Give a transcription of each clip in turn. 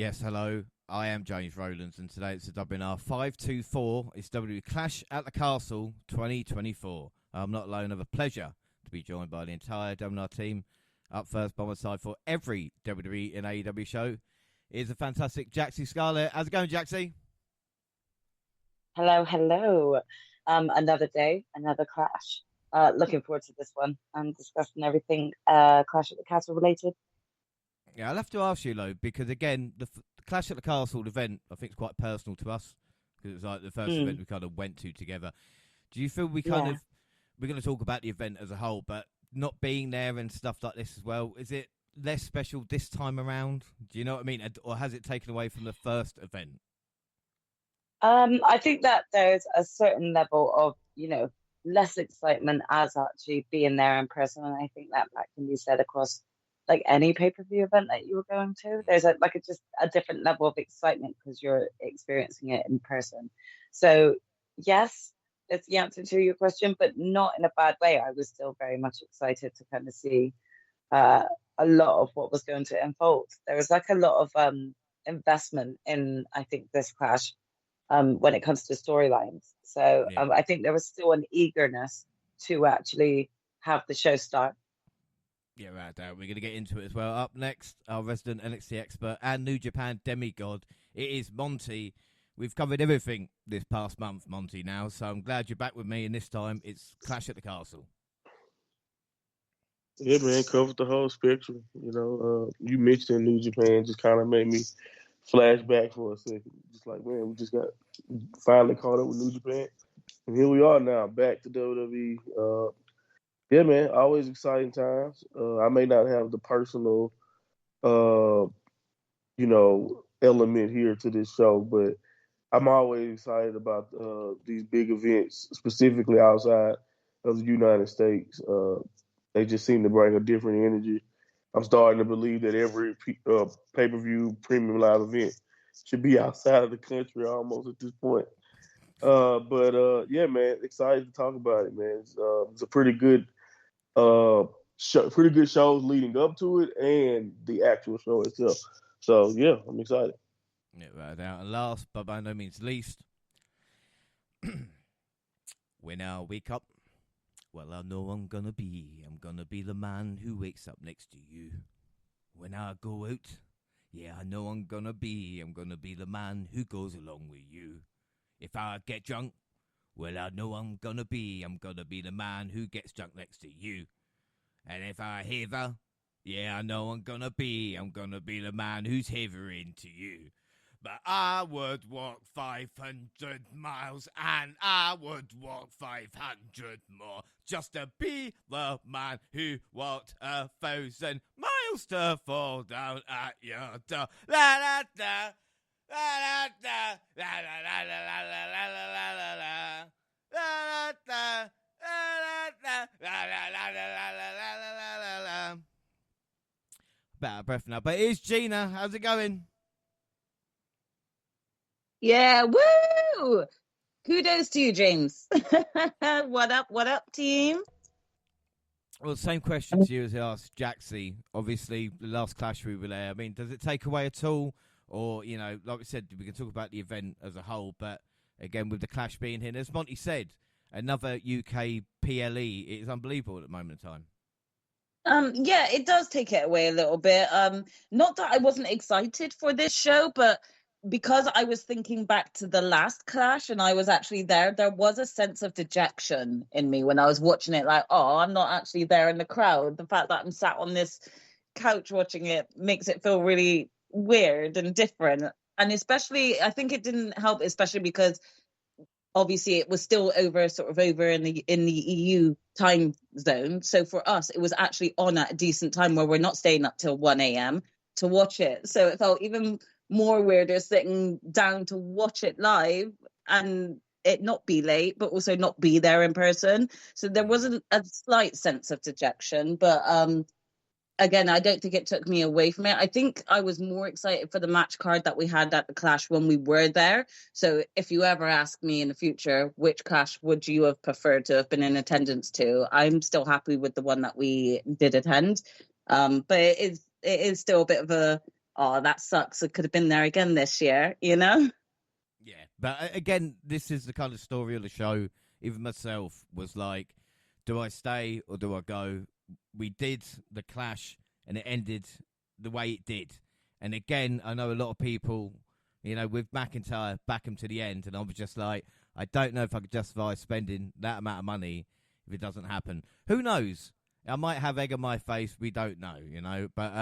Yes, hello. I am James Rowlands, and today it's the WNR524. It's W Clash at the Castle 2024. I'm not alone. I have a pleasure to be joined by the entire WNR team. Up first by my side for every WWE and AEW show is a fantastic Jaxie Scarlett. How's it going, Jaxie? Hello, hello. Another day, another clash. Looking forward to this one and discussing everything Clash at the Castle related. Yeah, I'll have to ask you, though, because again, the Clash at the Castle event, I think, is quite personal to us because it was like the first event we kind of went to together. Do you feel we're going to talk about the event as a whole, but not being there and stuff like this as well, is it less special this time around? Do you know what I mean? Or has it taken away from the first event? I think that there's a certain level of, less excitement as actually being there in person, and I think that can be said across like any pay-per-view event that you were going to. There's just a different level of excitement because you're experiencing it in person. So yes, that's the answer to your question, but not in a bad way. I was still very much excited to kind of see uh, a lot of what was going to unfold. There was like a lot of investment in, I think, this clash when it comes to storylines. So Yeah. I think there was still an eagerness to actually have the show start. Yeah, right. We're going to get into it as well. Up next, our resident NXT expert and New Japan demigod. It is Monty. We've covered everything this past month, Monty, now, so I'm glad you're back with me, and this time it's Clash at the Castle. Yeah, man, covered the whole spectrum. You mentioned New Japan just kind of made me flash back for a second. Just like, man, we just got finally caught up with New Japan. And here we are now, back to WWE. Yeah, man, always exciting times. I may not have the personal, element here to this show, but I'm always excited about these big events, specifically outside of the United States. They just seem to bring a different energy. I'm starting to believe that every pay-per-view premium live event should be outside of the country almost at this point. Yeah, man, excited to talk about it, man. It's a pretty good pretty good shows leading up to it and the actual show itself. So yeah, I'm excited. Yeah, right out. And last, but by no means least, when I wake up, well, I know I'm gonna be the man who wakes up next to you. When I go out, yeah, I know I'm gonna be the man who goes along with you. If I get drunk, well, I know I'm gonna be the man who gets drunk next to you. And if I hither, yeah, I know I'm gonna be the man who's hithering to you. But I would walk 500 miles and I would walk 500 more just to be the man who walked 1,000 miles to fall down at your door. La la da, la la da, la la la la la la la la la la la la la. Better breath now, but here's Gina. How's it going? Yeah, woo! Kudos to you, James. What up, team? Well, same question to you as I asked Jaxie. Obviously, the last Clash we were there. I mean, does it take away at all? Or, like we said, we can talk about the event as a whole, but again, with the Clash being here, as Monty said, another UK PLE, it is unbelievable at the moment in time. Yeah, it does take it away a little bit. Not that I wasn't excited for this show, but because I was thinking back to the last Clash and I was actually there was a sense of dejection in me when I was watching it, like, oh, I'm not actually there in the crowd. The fact that I'm sat on this couch watching it makes it feel really weird and different. And especially, I think it didn't help, especially because obviously it was still over in the EU time zone. So for us, it was actually on at a decent time where we're not staying up till 1 a.m. to watch it. So it felt even more weirder sitting down to watch it live and it not be late, but also not be there in person. So there was a slight sense of dejection, but again, I don't think it took me away from it. I think I was more excited for the match card that we had at the Clash when we were there. So if you ever ask me in the future, which Clash would you have preferred to have been in attendance to? I'm still happy with the one that we did attend. But it is still a bit of oh, that sucks. It could have been there again this year, you know? Yeah, but again, this is the kind of story of the show. Even myself was like, do I stay or do I go? We did the clash, and it ended the way it did. And again, I know a lot of people, with McIntyre, back him to the end, and I was just like, I don't know if I could justify spending that amount of money if it doesn't happen. Who knows? I might have egg on my face. We don't know, But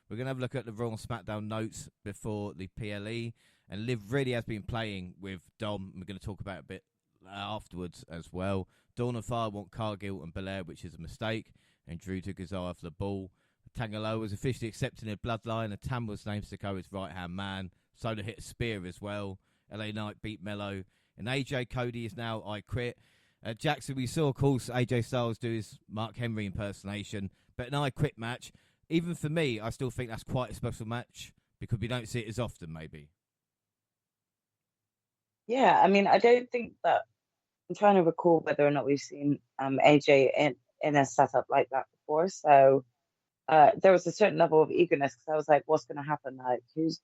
we're going to have a look at the Raw and SmackDown notes before the PLE. And Liv really has been playing with Dom. We're going to talk about it a bit afterwards as well. Dawn and Fire want Cargill and Belair, which is a mistake. And Drew took his eye off the ball. Tangaloa was officially accepting their bloodline. And Tam was named Sikoa's right-hand man. Soda hit a spear as well. LA Knight beat Mello. And AJ Cody is now I Quit. Jackson, we saw, of course, AJ Styles do his Mark Henry impersonation. But an I Quit match, even for me, I still think that's quite a special match because we don't see it as often, maybe. Yeah, I mean, I don't think that I'm trying to recall whether or not we've seen AJ in a setup like that before. So there was a certain level of eagerness because I was like, what's going to happen? Like, who's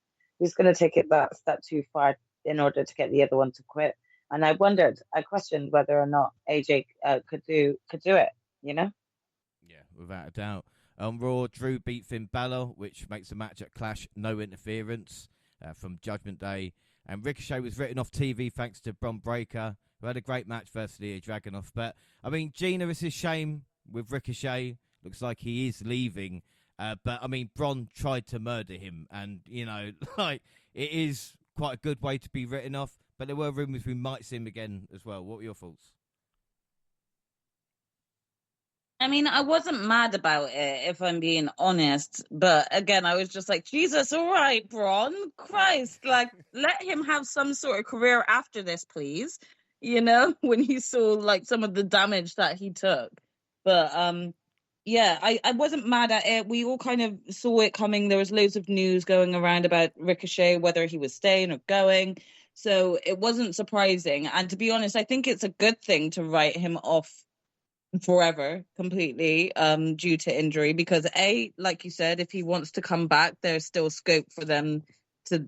going to take it that step too far in order to get the other one to quit? And I questioned whether or not AJ could do it, Yeah, without a doubt. On Raw, Drew beat Finn Balor, which makes the match at Clash no interference from Judgment Day. And Ricochet was written off TV thanks to Bron Breakker, who had a great match versus Ilya Dragunov. But, I mean, Gina, it's a shame with Ricochet. Looks like he is leaving. But, I mean, Bron tried to murder him. And, it is quite a good way to be written off. But there were rumours we might see him again as well. What were your thoughts? I mean, I wasn't mad about it, if I'm being honest. But again, I was just like, Jesus, all right, Bron, Christ, like, let him have some sort of career after this, please. When he saw, like, some of the damage that he took. But, yeah, I wasn't mad at it. We all kind of saw it coming. There was loads of news going around about Ricochet, whether he was staying or going. So it wasn't surprising. And to be honest, I think it's a good thing to write him off forever completely due to injury, because like you said, if he wants to come back, there's still scope for them to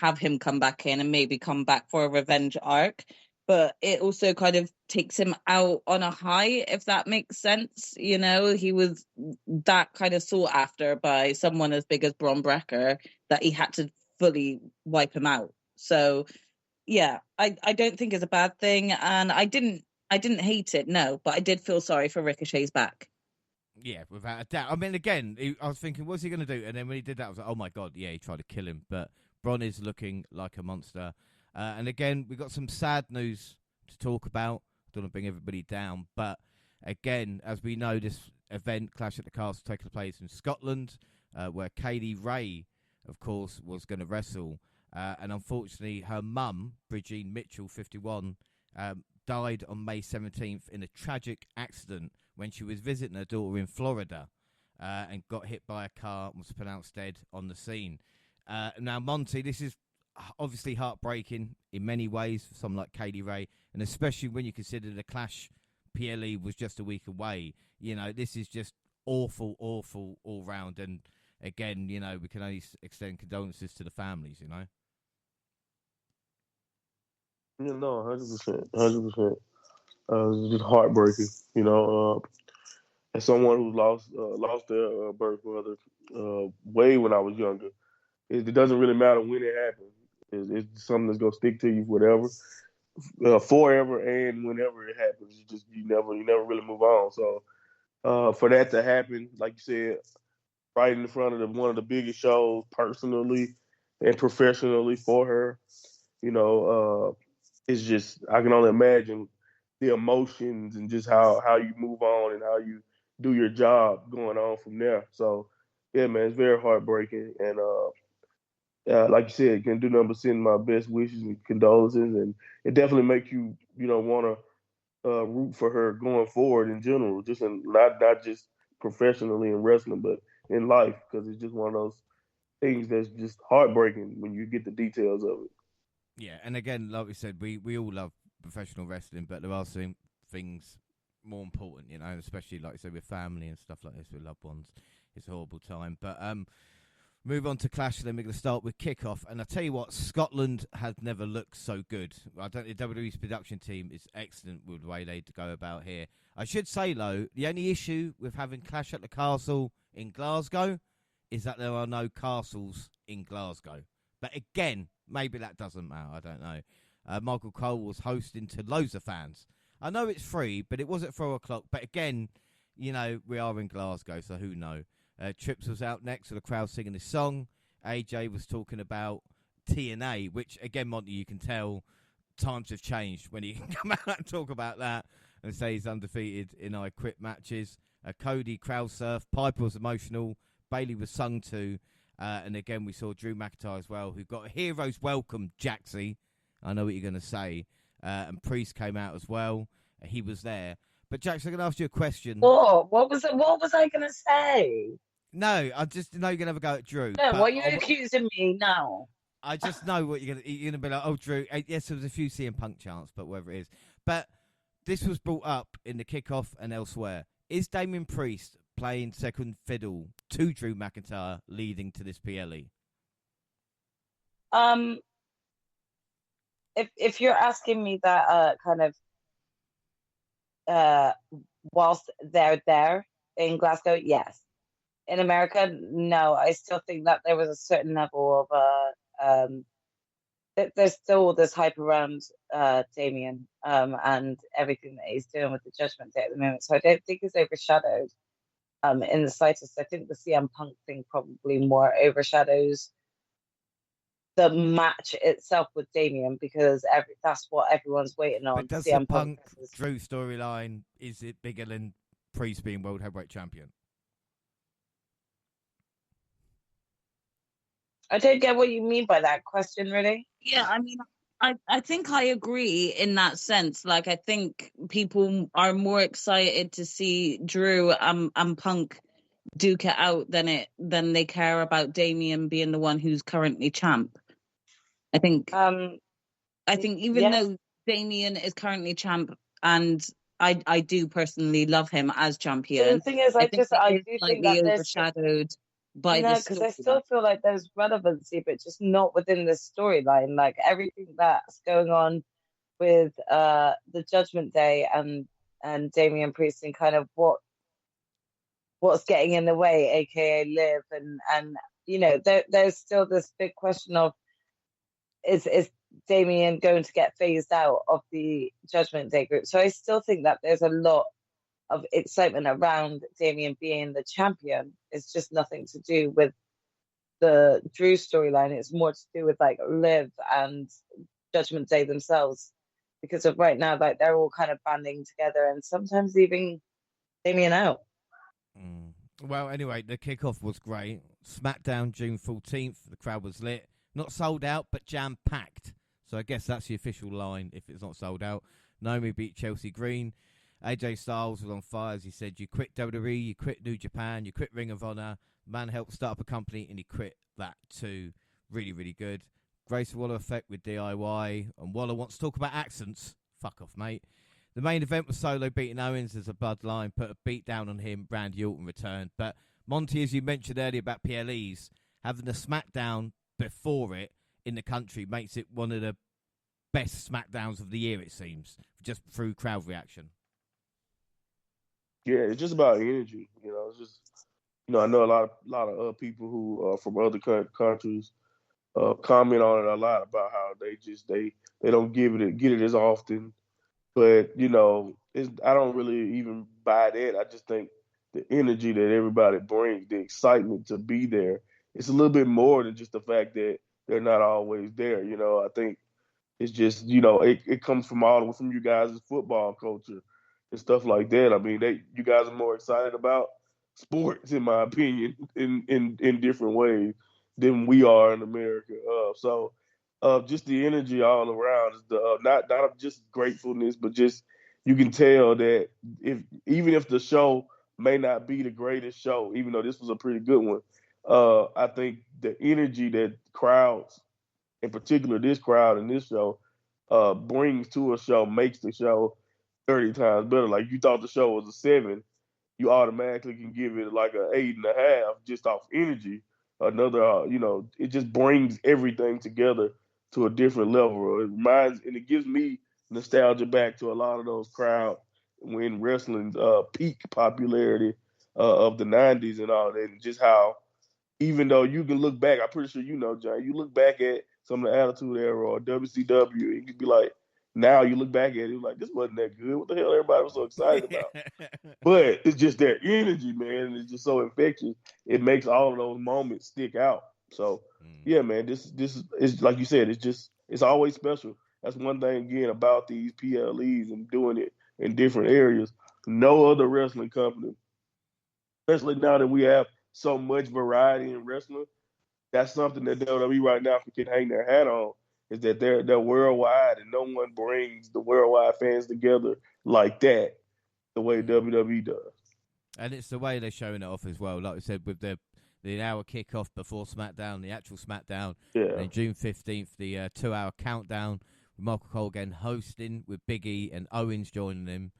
have him come back in and maybe come back for a revenge arc. But it also kind of takes him out on a high, if that makes sense. He was that kind of sought after by someone as big as Bron Breakker that he had to fully wipe him out. So yeah, I don't think it's a bad thing, and I didn't hate it, no, but I did feel sorry for Ricochet's back. Yeah, without a doubt. I mean, again, I was thinking, what's he going to do? And then when he did that, I was like, oh my God, yeah, he tried to kill him. But Bron is looking like a monster. And again, we got some sad news to talk about. I don't want to bring everybody down. But again, as we know, this event, Clash at the Castle, taking place in Scotland, where Kaylee Ray, of course, was going to wrestle. And unfortunately, her mum, Bridgene Mitchell, 51, died on May 17th in a tragic accident when she was visiting her daughter in Florida and got hit by a car and was pronounced dead on the scene. Now, Monty, this is obviously heartbreaking in many ways for someone like Kaylee Ray, and especially when you consider the Clash PLE was just a week away. This is just awful all round. And again, we can only extend condolences to the families, Yeah, no, 100%, 100%. It's just heartbreaking, as someone who lost their birth mother way when I was younger. It doesn't really matter when it happens. It's something that's gonna stick to you forever, and whenever it happens, you never really move on. So for that to happen, like you said, right in front of one of the biggest shows, personally and professionally for her, it's just, I can only imagine the emotions and just how you move on and how you do your job going on from there. So yeah, man, it's very heartbreaking, and like you said, can do nothing but send my best wishes and condolences, and it definitely makes you want to root for her going forward in general, just not just professionally in wrestling, but in life, because it's just one of those things that's just heartbreaking when you get the details of it. Yeah, and again, like we said, we all love professional wrestling, but there are some things more important, especially like I said with family and stuff like this with loved ones. It's a horrible time, but Move on to Clash, then we're going to start with kickoff. And I tell you what, Scotland has never looked so good. I don't think WWE's production team is excellent with the way they go about here. I should say, though, the only issue with having Clash at the Castle in Glasgow is that there are no castles in Glasgow. But again, maybe that doesn't matter. I don't know. Michael Cole was hosting to loads of fans. I know it's free, but it was at 4 o'clock. But again, you know, we are in Glasgow, so who knows? Trips was out next with the crowd singing this song. AJ was talking about TNA, which, again, Monty, you can tell times have changed when he can come out and talk about that and say he's undefeated in I Quit matches. Cody crowd surf. Piper was emotional. Bailey was sung to. And again, we saw Drew McIntyre as well, who got a hero's welcome, Jaxie. I know what you're going to say. And Priest came out as well. He was there. But, Jax, I'm going to ask you a question. What was it? What was I going to say? No, I just know you're going to have a go at Drew. No, what are you accusing me now? I just know what you're going to be like, oh, Drew. Yes, there was a few CM Punk chants, but whatever it is. But this was brought up in the kickoff and elsewhere. Is Damien Priest playing second fiddle to Drew McIntyre leading to this PLE? If you're asking me that kind of whilst they're there in Glasgow, yes. In America, no. I still think that there was a certain level of there's still this hype around Damien and everything that he's doing with the Judgment Day at the moment. So I don't think it's overshadowed in the slightest. I think the CM Punk thing probably more overshadows the match itself with Damien because that's what everyone's waiting on. But does CM the Punk Drew storyline, is it bigger than Priest being World Heavyweight Champion? I don't get what you mean by that question, really. Yeah, I mean, I think I agree in that sense. Like, I think people are more excited to see Drew and Punk duke it out than they care about Damien being the one who's currently champ. I think even though Damien is currently champ, and I do personally love him as champion. So the thing is, I do think that there's overshadowed by this, because I still feel like there's relevancy, but just not within this storyline. Like everything that's going on with the Judgment Day and Damian Priest and kind of what's getting in the way, aka Liv, and you know, there's still this big question of is Damian going to get phased out of the Judgment Day group? So I still think that there's a lot of excitement around Damian being the champion. It's just nothing to do with the Drew storyline. It's more to do with like Liv and Judgment Day themselves, because of right now, like they're all kind of banding together and sometimes leaving Damian out. Well, anyway, the kickoff was great. SmackDown June 14th. The crowd was lit. Not sold out, but jam-packed. So I guess that's the official line if it's not sold out. Naomi beat Chelsea Green. AJ Styles was on fire, as he said. You quit WWE, you quit New Japan, you quit Ring of Honor. Man helped start up a company, and he quit that too. Really, really good. Grace Waller effect with DIY. And Waller wants to talk about accents. Fuck off, mate. The main event was Solo beating Owens as a bloodline, put a beat down on him. Randy Orton returned. But Monty, as you mentioned earlier about PLEs, having the SmackDown before it in the country makes it one of the best SmackDowns of the year, it seems, just through crowd reaction. Yeah, it's just about energy. You know, it's just, you know, I know a lot of people who are from other countries comment on it a lot about how they don't get it as often. But, you know, I don't really even buy that. I just think the energy that everybody brings, the excitement to be there, it's a little bit more than just the fact that they're not always there. You know, I think it's just, you know, it comes from all the way from you guys' football culture and stuff like that. I mean, you guys are more excited about sports, in my opinion, in different ways than we are in America. So just the energy all around is not just gratefulness, but just you can tell that even if the show may not be the greatest show, even though this was a pretty good one, I think the energy that crowds, in particular this crowd and this show, brings to a show makes the show 30 times better. Like you thought the show was a 7, you automatically can give it like an 8.5 just off energy another. It just brings everything together to a different level. It reminds and it gives me nostalgia back to a lot of those crowds when wrestling's peak popularity of the '90s and all that, and just how even though you can look back, I'm pretty sure John, you look back at some of the Attitude Era or WCW, and you could be like, now you look back at it, like, this wasn't that good. What the hell everybody was so excited about? But it's just their energy, man. And it's just so infectious. It makes all of those moments stick out. So, yeah, man, this is like you said, it's always special. That's one thing, again, about these PLEs and doing it in different areas. No other wrestling company, especially now that we have so much variety in wrestling, that's something that WWE right now can hang their hat on, is that they're worldwide and no one brings the worldwide fans together like that the way WWE does. And it's the way they're showing it off as well. Like I said, with the hour kickoff before SmackDown, the actual SmackDown, Yeah. and then June 15th, the 2-hour countdown with Michael Cole again hosting with Big E and Owens joining him.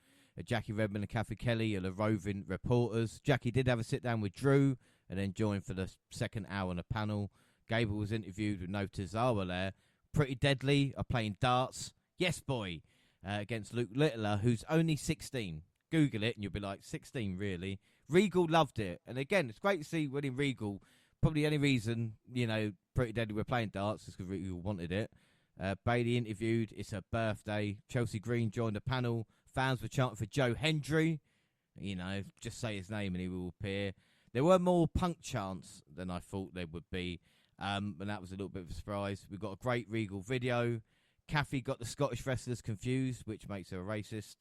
Jackie Redmond and Kathy Kelly are the roving reporters. Jackie did have a sit-down with Drew and then joined for the second hour on the panel. Gable was interviewed with no Tozawa there. Pretty Deadly are playing darts. Yes, boy. Against Luke Littler, who's only 16. Google it and you'll be like, 16, really? Regal loved it. And again, it's great to see winning Regal. Probably the only reason, Pretty Deadly were playing darts is because Regal wanted it. Bailey interviewed. It's her birthday. Chelsea Green joined the panel. Fans were chanting for Joe Hendry. Just say his name and he will appear. There were more Punk chants than I thought there would be. And that was a little bit of a surprise. We got a great Regal video. Kathy got the Scottish wrestlers confused, which makes her a racist.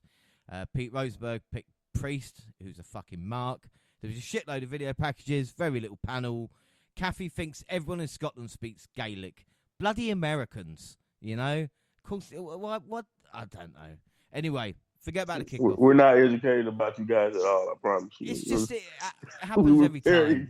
Pete Rosenberg picked Priest, who's a fucking mark. There was a shitload of video packages, very little panel. Kathy thinks everyone in Scotland speaks Gaelic. Bloody Americans, Of course, what? I don't know. Anyway, forget about the kickoff. We're not educated about you guys at all, I promise you. It's just, it happens every time.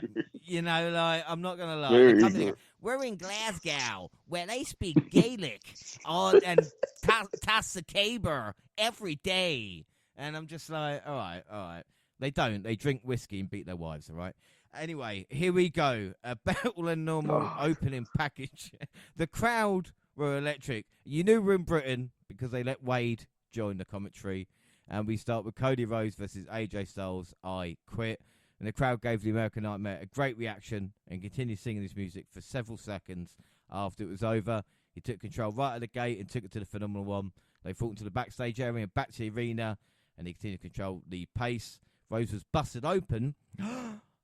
I'm not going to lie. We're in Glasgow, where they speak Gaelic and Tassacaber every day. And I'm just like, all right. They don't. They drink whiskey and beat their wives, all right? Anyway, here we go. A Battle and Normal opening package. The crowd were electric. You knew we're in Britain because they let Wade join the commentary. And we start with Cody Rhodes versus AJ Styles, I Quit. And the crowd gave the American Nightmare a great reaction and continued singing his music for several seconds after it was over. He took control right at the gate and took it to the Phenomenal One. They fought into the backstage area and back to the arena, and he continued to control the pace. Rhodes was busted open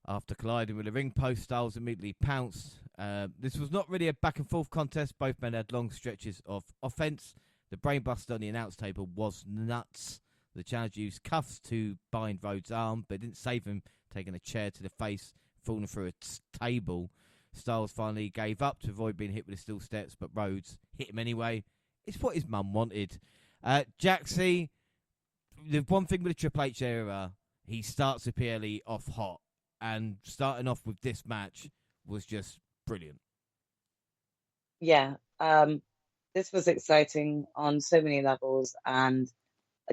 after colliding with the ring post. Styles immediately pounced. This was not really a back-and-forth contest. Both men had long stretches of offense. The brainbuster on the announce table was nuts. The challenger used cuffs to bind Rhodes' arm, but it didn't save him, taking a chair to the face, falling through a table. Styles finally gave up to avoid being hit with the steel steps, but Rhodes hit him anyway. It's what his mum wanted. Jaxie, the one thing with the Triple H era, he starts the PLE off hot, and starting off with this match was just brilliant. Yeah, this was exciting on so many levels and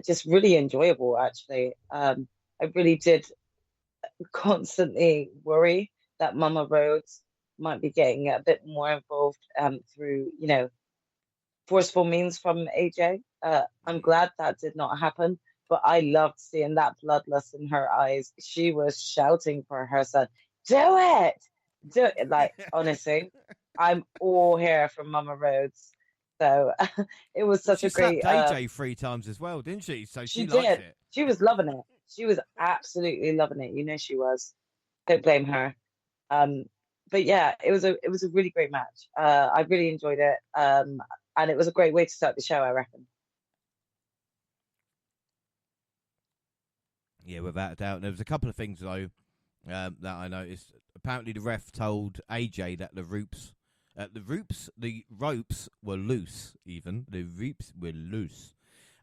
just really enjoyable, actually. I really did constantly worry that Mama Rhodes might be getting a bit more involved through, forceful means from AJ. I'm glad that did not happen, but I loved seeing that bloodlust in her eyes. She was shouting for her son, do it! Like, honestly, I'm all here for Mama Rhodes. So it was such a great... She slapped AJ 3 times as well, didn't she? So she liked did. it. She was loving it. She was absolutely loving it. She was. Don't blame her. But yeah, it was a really great match. I really enjoyed it. And it was a great way to start the show, I reckon. Yeah, without a doubt. There was a couple of things, though, that I noticed. Apparently, the ref told AJ that the ropes were loose, even. The ropes were loose.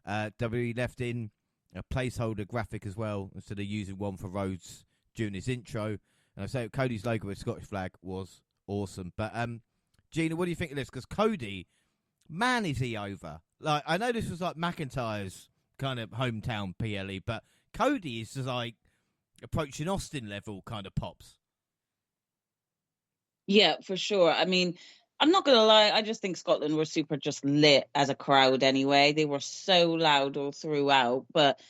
WWE left in a placeholder graphic as well, instead of using one for Rhodes during his intro. And I say Cody's logo with Scottish flag was awesome. But, Gina, what do you think of this? Because Cody, man, is he over. Like, I know this was like McIntyre's kind of hometown PLE, but Cody is just like approaching Austin level kind of pops. Yeah, for sure. I mean, I'm not gonna lie, I just think Scotland were super just lit as a crowd anyway. They were so loud all throughout, but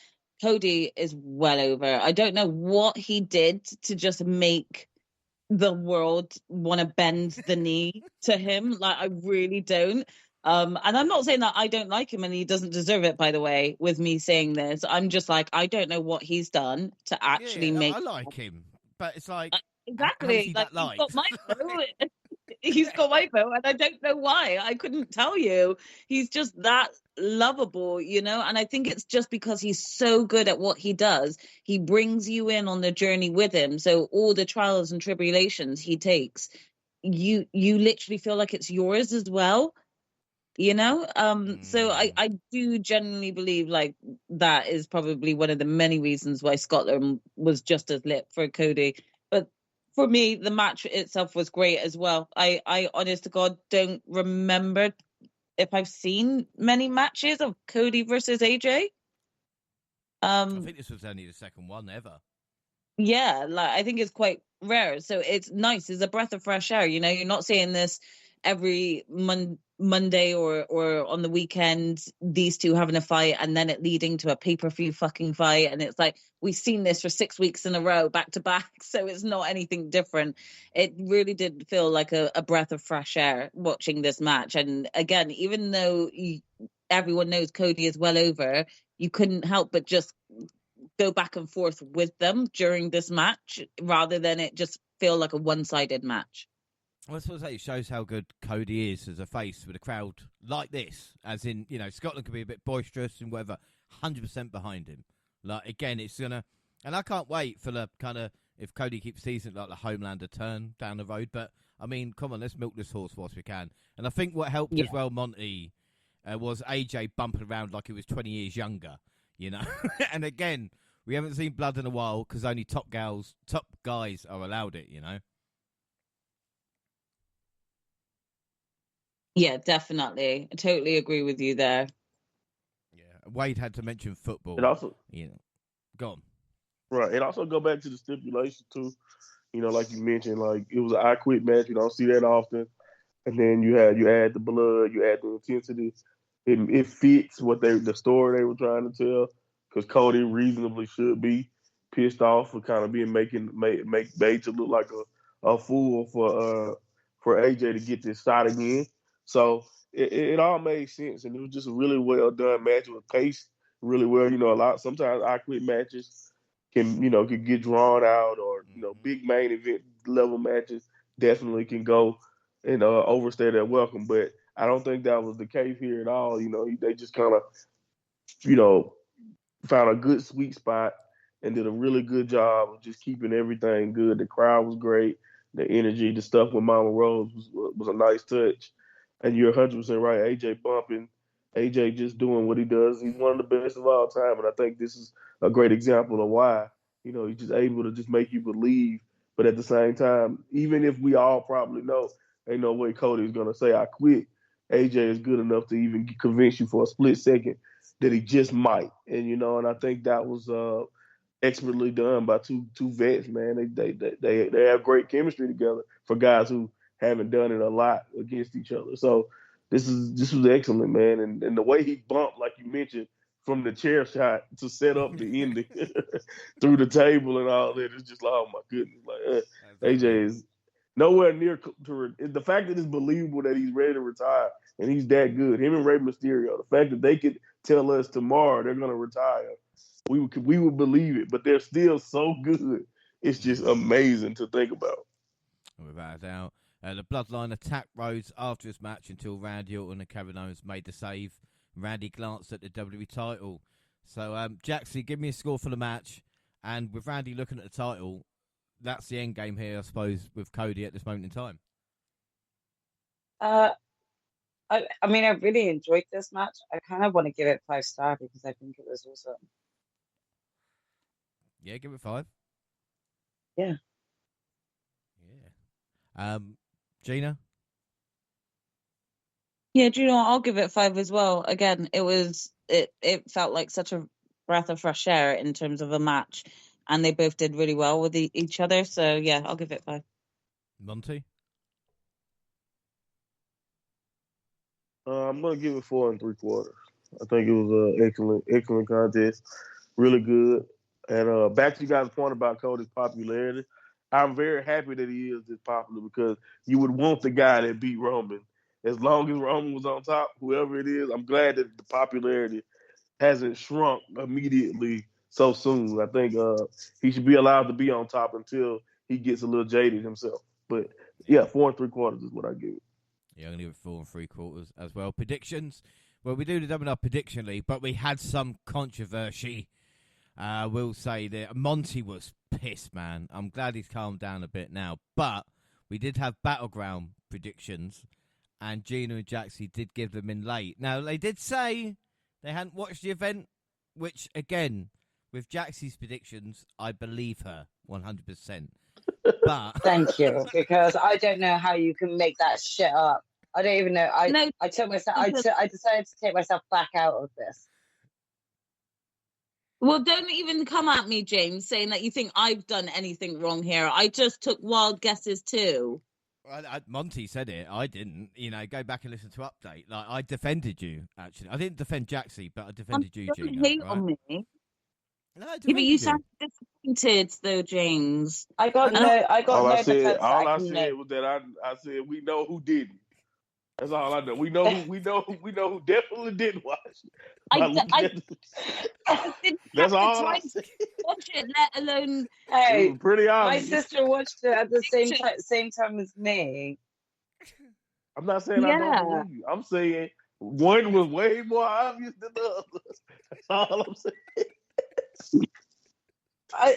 Cody is well over. I don't know what he did to just make the world want to bend the knee to him. Like, I really don't. And I'm not saying that I don't like him and he doesn't deserve it, by the way, with me saying this. I'm just like, I don't know what he's done to actually Yeah, make I like him, but it's like, how is exactly he like that he's got liked? my vote. He's got my vote, and I don't know why. I couldn't tell you. He's just that lovable, you know. And I think it's just because he's so good at what he does. He brings you in on the journey with him. So all the trials and tribulations he takes, you literally feel like it's yours as well. You know, so I do genuinely believe like that is probably one of the many reasons why Scotland was just as lit for Cody. But for me, the match itself was great as well. I honest to God don't remember if I've seen many matches of Cody versus AJ. I Um, think this was only the second one ever. Yeah, like I think it's quite rare. So it's nice. It's a breath of fresh air. You know, you're not seeing this every Monday or on the weekend, these two having a fight and then it leading to a pay-per-view fucking fight. And it's like we've seen this for 6 weeks in a row, back to back. So it's not anything different. It really did feel like a breath of fresh air watching this match. And again, even though everyone knows Cody is well over, you couldn't help but just go back and forth with them during this match rather than it just feel like a one-sided match. Well, that's what I say. It shows how good Cody is as a face with a crowd like this. As in, you know, Scotland could be a bit boisterous and whatever. 100% behind him. Like, again, it's going to... And I can't wait for the kind of... If Cody keeps teasing like the Homelander turn down the road. But, I mean, come on, let's milk this horse whilst we can. And I think what helped as well, Monty, was AJ bumping around like he was 20 years younger. You know? And again, we haven't seen blood in a while because only top guys are allowed it, you know? Yeah, definitely. I totally agree with you there. Yeah, Wade had to mention football. It also, you know, go on. right. It also go back to the stipulation too. You know, like you mentioned, like it was an I quit match. You don't see that often. And then you add the blood, you add the intensity. It fits what the story they were trying to tell. Because Cody reasonably should be pissed off for kind of being make Bates look like a fool for AJ to get this shot again. So it all made sense, and it was just a really well done match with pace really well. You know, a lot sometimes I quit matches could get drawn out, or big main event level matches definitely can go and overstay their welcome. But I don't think that was the case here at all. You know, they just kind of you know found a good sweet spot and did a really good job of just keeping everything good. The crowd was great. The energy, the stuff with Mama Rose was a nice touch. And you're 100% right. AJ bumping, AJ just doing what he does. He's one of the best of all time. And I think this is a great example of why. He's just able to just make you believe. But at the same time, even if we all probably know, ain't no way Cody's going to say, I quit. AJ is good enough to even convince you for a split second that he just might. And I think that was expertly done by two vets, man. They have great chemistry together for guys who haven't done it a lot against each other. So this was excellent, man. And the way he bumped, like you mentioned, from the chair shot to set up the ending through the table and all that, it's just like, oh my goodness, like AJ is nowhere near to the fact that it's believable that he's ready to retire and he's that good. Him and Rey Mysterio, the fact that they could tell us tomorrow they're gonna retire, we would believe it. But they're still so good. It's just amazing to think about. Without a doubt. The Bloodline attacked Rhodes after his match until Randy Orton and Kevin Owens made the save. Randy glanced at the WWE title. So, Jaxie, give me a score for the match. And with Randy looking at the title, that's the end game here, I suppose, with Cody at this moment in time. I mean, I really enjoyed this match. I kind of want to give it 5 star because I think it was awesome. Yeah, give it 5. Yeah. Gina? Yeah, do you know what? I'll give it 5 as well. Again, it felt like such a breath of fresh air in terms of a match, and they both did really well with each other. So yeah, I'll give it 5. Monty? I'm gonna give it 4 3/4. I think it was an excellent contest, really good. And back to you guys' point about Cody's popularity, I'm very happy that he is this popular because you would want the guy that beat Roman. As long as Roman was on top, whoever it is, I'm glad that the popularity hasn't shrunk immediately so soon. I think he should be allowed to be on top until he gets a little jaded himself. But yeah, 4 3/4 is what I give it. Yeah, I'm going to give it 4 3/4 as well. Predictions. Well, we do the WNR prediction league, but we had some controversy. We'll say that Monty was pissed, man. I'm glad he's calmed down a bit now. But we did have Battleground predictions, and Gina and Jaxie did give them in late. Now, they did say they hadn't watched the event, which, again, with Jaxie's predictions, I believe her 100%. But thank you, because I don't know how you can make that shit up. I don't even know. I took myself. I decided to take myself back out of this. Well, don't even come at me, James, saying that you think I've done anything wrong here. I just took wild guesses too. Monty said it. I didn't. Go back and listen to Update. Like, I defended you, actually. I didn't defend Jaxie, but I defended you, Gina. Hate right? on me. No, I Yeah, but you defended sound disappointed, though, James. I got no All I said make. was that I said we know who didn't. That's all I know. We know who definitely didn't watch it. That's all I said. Watch it, let alone. Hey, it was pretty obvious. My sister watched it at the same time as me. I'm not saying I don't believe you. I'm saying one was way more obvious than the other. That's all I'm saying.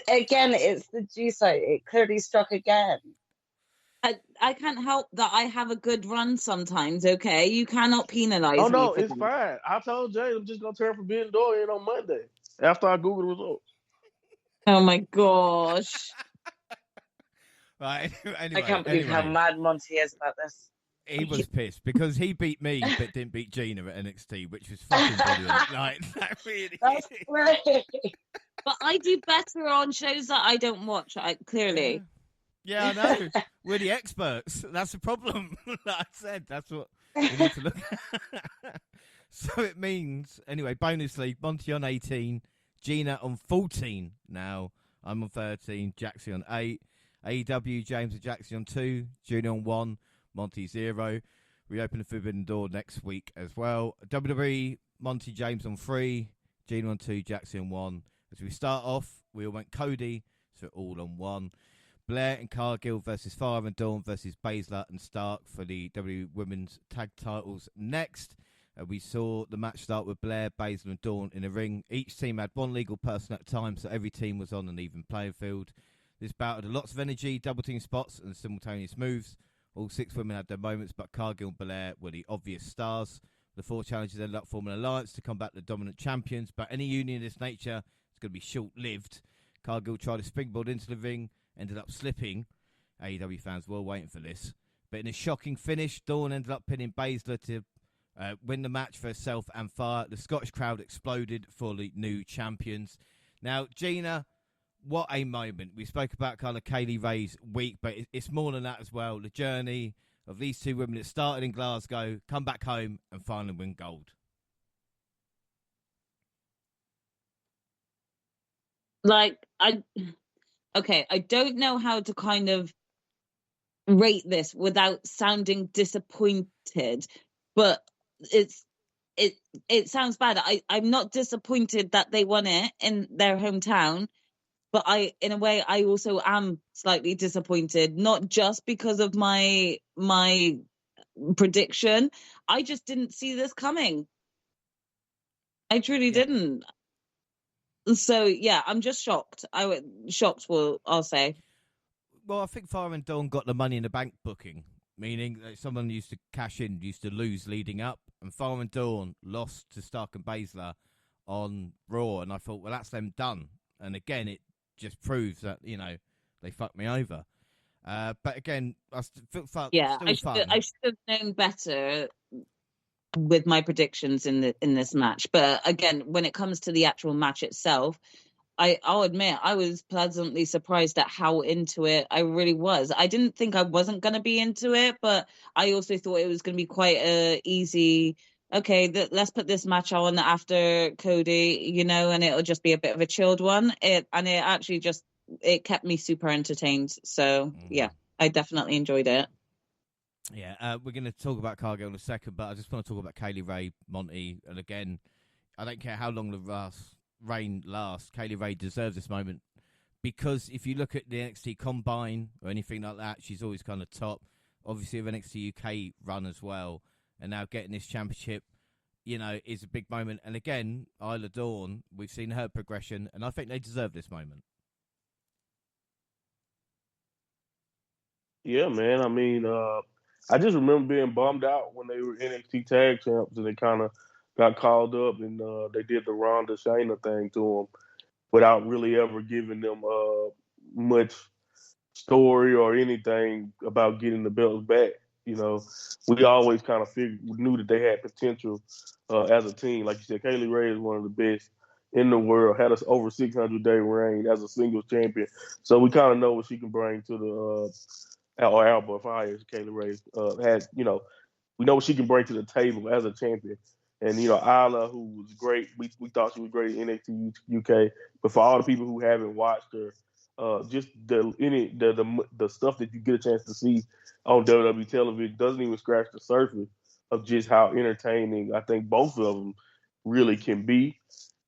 Again, it's the G site. It clearly struck again. I can't help that I have a good run sometimes, okay? You cannot penalize me. Oh, no, it's fine. I told Jay I'm just going to turn Forbidden Door in on Monday after I Google the results. Oh, my gosh. Right, anyway, I can't believe how mad Monty is about this. He was pissed because he beat me but didn't beat Gina at NXT, which was fucking brilliant. Like, that really That's great. But I do better on shows that I don't watch, clearly. Yeah, I know. We're the experts. That's the problem. Like I said, that's what we need to look at. So it means, anyway, bonus league, Monty on 18, Gina on 14 now. I'm on 13, Jaxie on 8. AEW, James and Jaxie on 2, Gina on 1, Monty 0. We open the Forbidden Door next week as well. WWE, Monty, James on 3, Gina on 2, Jaxie on 1. As we start off, we all went Cody, so all on 1. Blair and Cargill versus Fire and Dawn versus Baszler and Stark for the WWE Women's Tag Titles next. We saw the match start with Blair, Baszler and Dawn in a ring. Each team had one legal person at a time, so every team was on an even playing field. This bout had lots of energy, double team spots and simultaneous moves. All 6 women had their moments, but Cargill and Blair were the obvious stars. The 4 challengers ended up forming an alliance to combat the dominant champions, but any union of this nature is going to be short-lived. Cargill tried to springboard into the ring, ended up slipping. AEW fans were waiting for this. But in a shocking finish, Dawn ended up pinning Baszler to win the match for herself and Fire. The Scottish crowd exploded for the new champions. Now, Gina, what a moment. We spoke about kind of Kaylee Ray's week, but it's more than that as well. The journey of these 2 women that started in Glasgow, come back home and finally win gold. I don't know how to kind of rate this without sounding disappointed, but it sounds bad. I'm not disappointed that they won it in their hometown, but in a way, I also am slightly disappointed, not just because of my prediction. I just didn't see this coming. I truly didn't. So, yeah, I'm just shocked. I'll say. Well, I think Fire and Dawn got the Money in the Bank booking, meaning that someone used to cash in, used to lose leading up, and Fire and Dawn lost to Stark and Baszler on Raw, and I thought, well, that's them done. And again, it just proves that, they fucked me over. But again, I felt I should have known better with my predictions in this match. But again, when it comes to the actual match itself, I'll admit I was pleasantly surprised at how into it I really was. I didn't think I wasn't going to be into it, but I also thought it was going to be quite a easy. Okay, let's put this match on after Cody, and it'll just be a bit of a chilled one. It actually just it kept me super entertained. So yeah, I definitely enjoyed it. Yeah, we're going to talk about Cargill in a second, but I just want to talk about Kaylee Ray, Monty, and again, I don't care how long the reign lasts. Kaylee Ray deserves this moment because if you look at the NXT Combine or anything like that, she's always kind of top. Obviously, with NXT UK run as well, and now getting this championship, is a big moment. And again, Isla Dawn, we've seen her progression, and I think they deserve this moment. Yeah, man. I mean, I just remember being bummed out when they were NXT Tag Champs and they kind of got called up and they did the Ronda Shayna thing to them without really ever giving them much story or anything about getting the belts back. We always kind of knew that they had potential as a team. Like you said, Kaylee Ray is one of the best in the world. Had us over 600-day reign as a singles champion, so we kind of know what she can bring to the or Alba Fire, Kaylee Ray has. We know what she can bring to the table as a champion. And Isla, who was great, we thought she was great in NXT UK. But for all the people who haven't watched her, just the stuff that you get a chance to see on WWE television doesn't even scratch the surface of just how entertaining I think both of them really can be.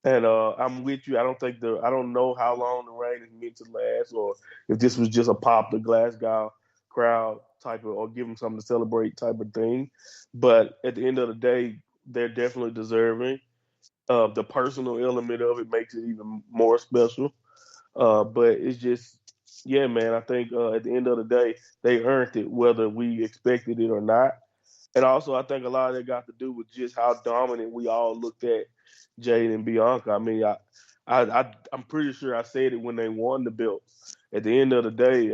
And I'm with you. I don't know how long the reign is meant to last, or if this was just a pop the Glasgow crowd type of, or give them something to celebrate type of thing. But at the end of the day, they're definitely deserving. The personal element of it makes it even more special. But it's just, yeah, man. I think at the end of the day, they earned it, whether we expected it or not. And also, I think a lot of that got to do with just how dominant we all looked at Jade and Bianca. I mean, I'm pretty sure I said it when they won the belt. At the end of the day,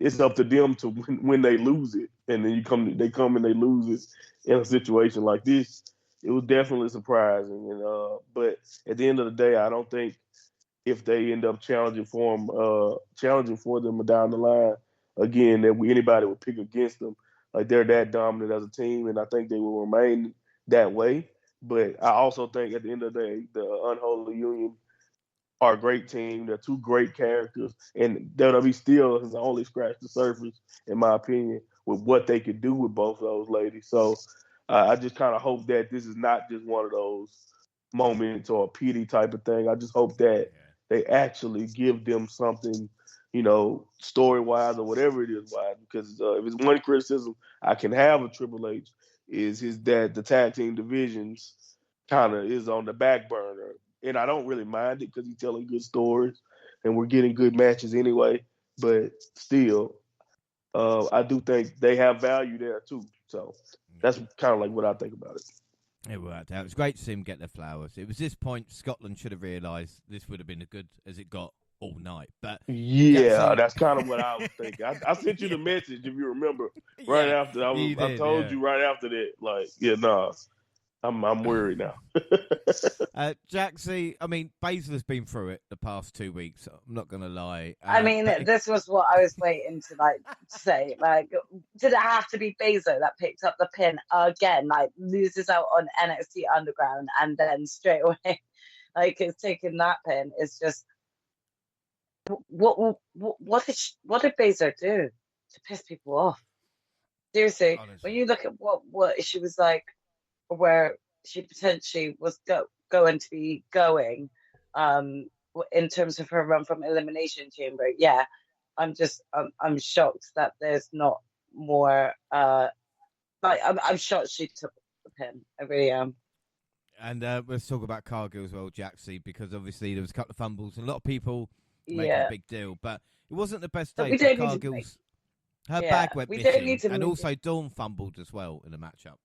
it's up to them to when they lose it, and then they come and they lose it in a situation like this. It was definitely surprising, and but at the end of the day, I don't think if they end up challenging for them down the line again that anybody would pick against them. Like they're that dominant as a team, and I think they will remain that way. But I also think at the end of the day, the Unholy Union are a great team. They're two great characters, and WWE still has only scratched the surface, in my opinion, with what they could do with both of those ladies. So I just kind of hope that this is not just one of those moments or a pity type of thing. I just hope that they actually give them something, story wise or whatever it is wise. Because if it's one criticism I can have of Triple H is that the tag team divisions kind of is on the back burner. And I don't really mind it because he's telling good stories and we're getting good matches anyway. But still, I do think they have value there too. So that's kind of like what I think about it. It worked out. It was great to see him get their flowers. It was this point Scotland should have realised this would have been as good as it got all night. But yeah, that's kind of what I was thinking. I sent you the message if you remember right after I told you right after that. Like, I'm worried now. Jaxie, I mean, Baszler's been through it the past 2 weeks. I'm not going to lie. I mean, this was what I was waiting to say. Like, did it have to be Baszler that picked up the pin again? Like, loses out on NXT Underground and then straight away, is taking that pin. It's just what did Baszler do to piss people off? Seriously, honestly. When you look at what she was like, where she potentially was going to be going in terms of her run from Elimination Chamber, I'm shocked that there's not more I'm shocked she took the pin. I really am. And let's talk about Cargill as well, Jaxie, because obviously there was a couple of fumbles and a lot of people making a big deal, but it wasn't the best day for Cargill's. Her bag went missing, and also Dawn fumbled as well in the matchup.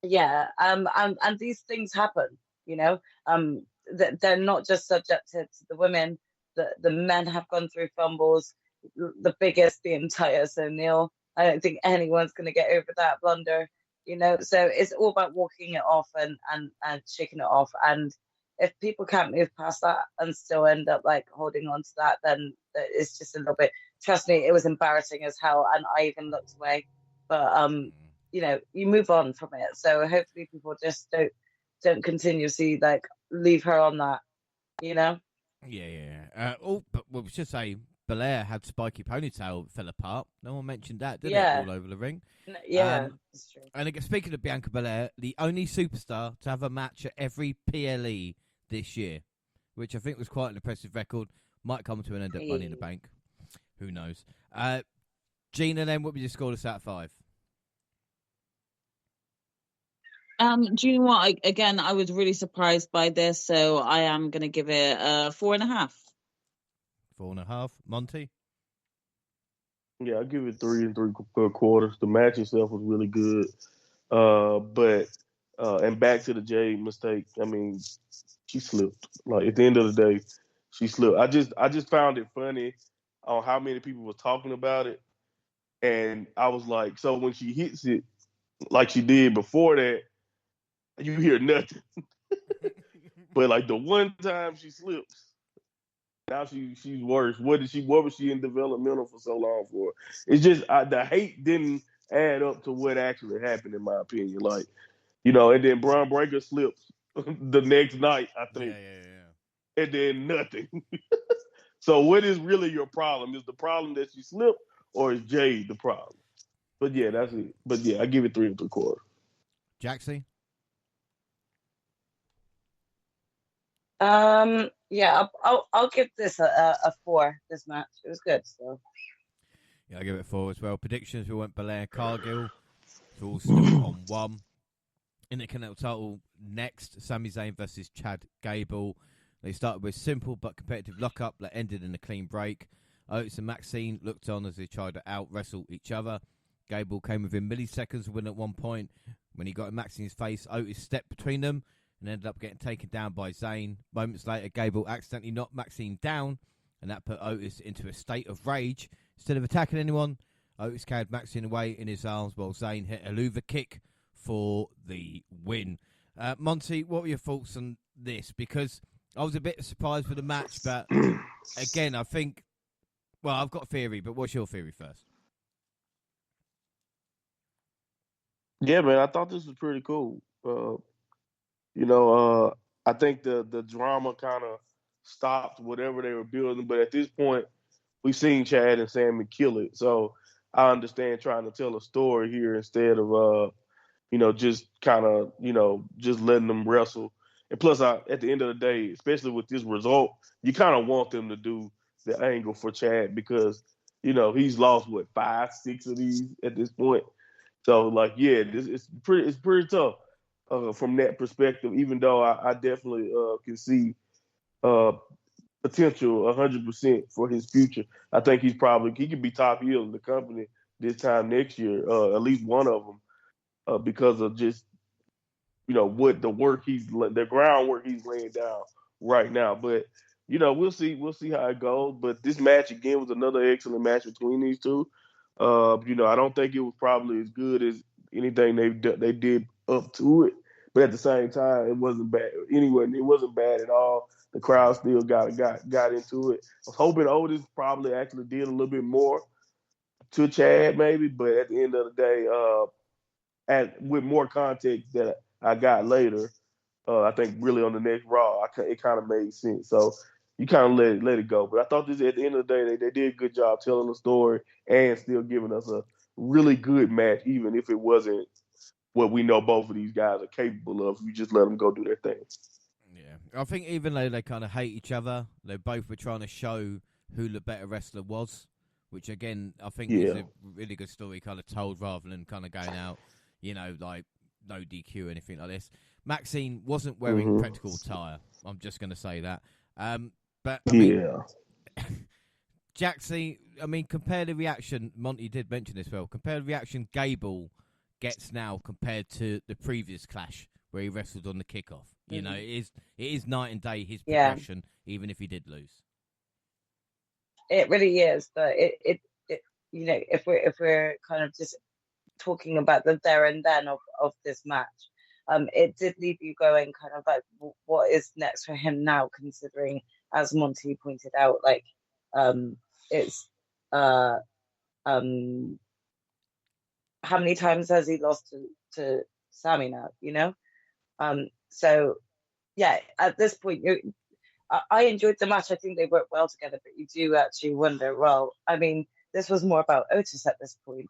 Yeah, and these things happen, they're not just subjected to the women. The men have gone through fumbles, the biggest being Titus O'Neil. I don't think anyone's going to get over that blunder, so it's all about walking it off and shaking it off. And if people can't move past that and still end up like holding on to that, then it's just a little bit. Trust me, it was embarrassing as hell, and I even looked away. But you know, you move on from it. So hopefully, people just don't continuously like leave her on that. You know. Yeah. But we should say Belair had spiky ponytail, fell apart. No one mentioned that, did it? Yeah. All over the ring. Yeah, that's true. And again, speaking of Bianca Belair, the only superstar to have a match at every PLE this year, which I think was quite an impressive record. Might come to an end at Money in the Bank. Who knows? Gina, then, what would you score this out of 5? Do you know what? I was really surprised by this, so I am going to give it 4.5. 4.5. Monty? Yeah, I'll give it 3 3/4. The match itself was really good. But and back to the Jade mistake, I mean, she slipped. Like at the end of the day, she slipped. I just found it funny on how many people were talking about it. And I was like, so when she hits it like she did before that, you hear nothing. But like the one time she slips, now she's worse. What was she in developmental for so long for? It's just the hate didn't add up to what actually happened, in my opinion. Like, you know, and then Braun Breaker slips the next night, I think. Yeah. And then nothing. So what is really your problem? Is the problem that she slipped, or is Jade the problem? But yeah, that's it. But yeah, I give it 3 3/4. Jaxie? Yeah, I'll give this a 4. This match, it was good. So Yeah, I give it 4 as well. Predictions: we went Belair, Cargill. It's all still on 1. Intercontinental title next: Sami Zayn versus Chad Gable. They started with simple but competitive lockup that ended in a clean break. Otis and Maxine looked on as they tried to out-wrestle each other. Gable came within milliseconds of winning at one point. When he got in Maxine's face, Otis stepped between them and ended up getting taken down by Zayn. Moments later, Gable accidentally knocked Maxine down, and that put Otis into a state of rage. Instead of attacking anyone, Otis carried Maxine away in his arms while Zayn hit a louver kick for the win. Monty, what were your thoughts on this? Because I was a bit surprised with the match, but again, I think, well, I've got a theory, but what's your theory first? Yeah, man, I thought this was pretty cool. I think the drama kind of stopped whatever they were building, but at this point, we've seen Chad and Sammy kill it. So I understand trying to tell a story here instead of just kind of, just letting them wrestle. And plus, at the end of the day, especially with this result, you kind of want them to do the angle for Chad because, he's lost, 5, 6 of these at this point. So, like, yeah, it's pretty tough from that perspective, even though I definitely can see potential 100% for his future. I think he could be top heel in the company this time next year, at least one of them, because of just what the groundwork he's laying down right now. But we'll see how it goes. But this match again was another excellent match between these two. I don't think it was probably as good as anything they did up to it, but at the same time, it wasn't bad. Anyway, it wasn't bad at all. The crowd still got into it. I was hoping Otis probably actually did a little bit more to Chad, maybe, but at the end of the day, with more context that I got later, I think really on the next Raw, it kind of made sense. So you kind of let it go. But I thought this at the end of the day, they did a good job telling the story and still giving us a really good match, even if it wasn't what we know both of these guys are capable of. You just let them go do their thing. Yeah, I think even though they kind of hate each other, they both were trying to show who the better wrestler was, which again I think is a really good story kind of told rather than kind of going out, like no DQ or anything like this. Maxine wasn't wearing practical attire. I'm just going to say that. But I mean, Jaxie, compare the reaction. Monty did mention this well. Compare the reaction Gable gets now compared to the previous clash where he wrestled on the kickoff. It is night and day his progression, even if he did lose. It really is, but it if we're kind of just talking about the there and then of this match, it did leave you going kind of like, what is next for him now, considering, as Monty pointed out, like, it's how many times has he lost to Sammy now, you know? So yeah, at this point, I enjoyed the match. I think they worked well together, but you do actually wonder, well, I mean, this was more about Otis at this point.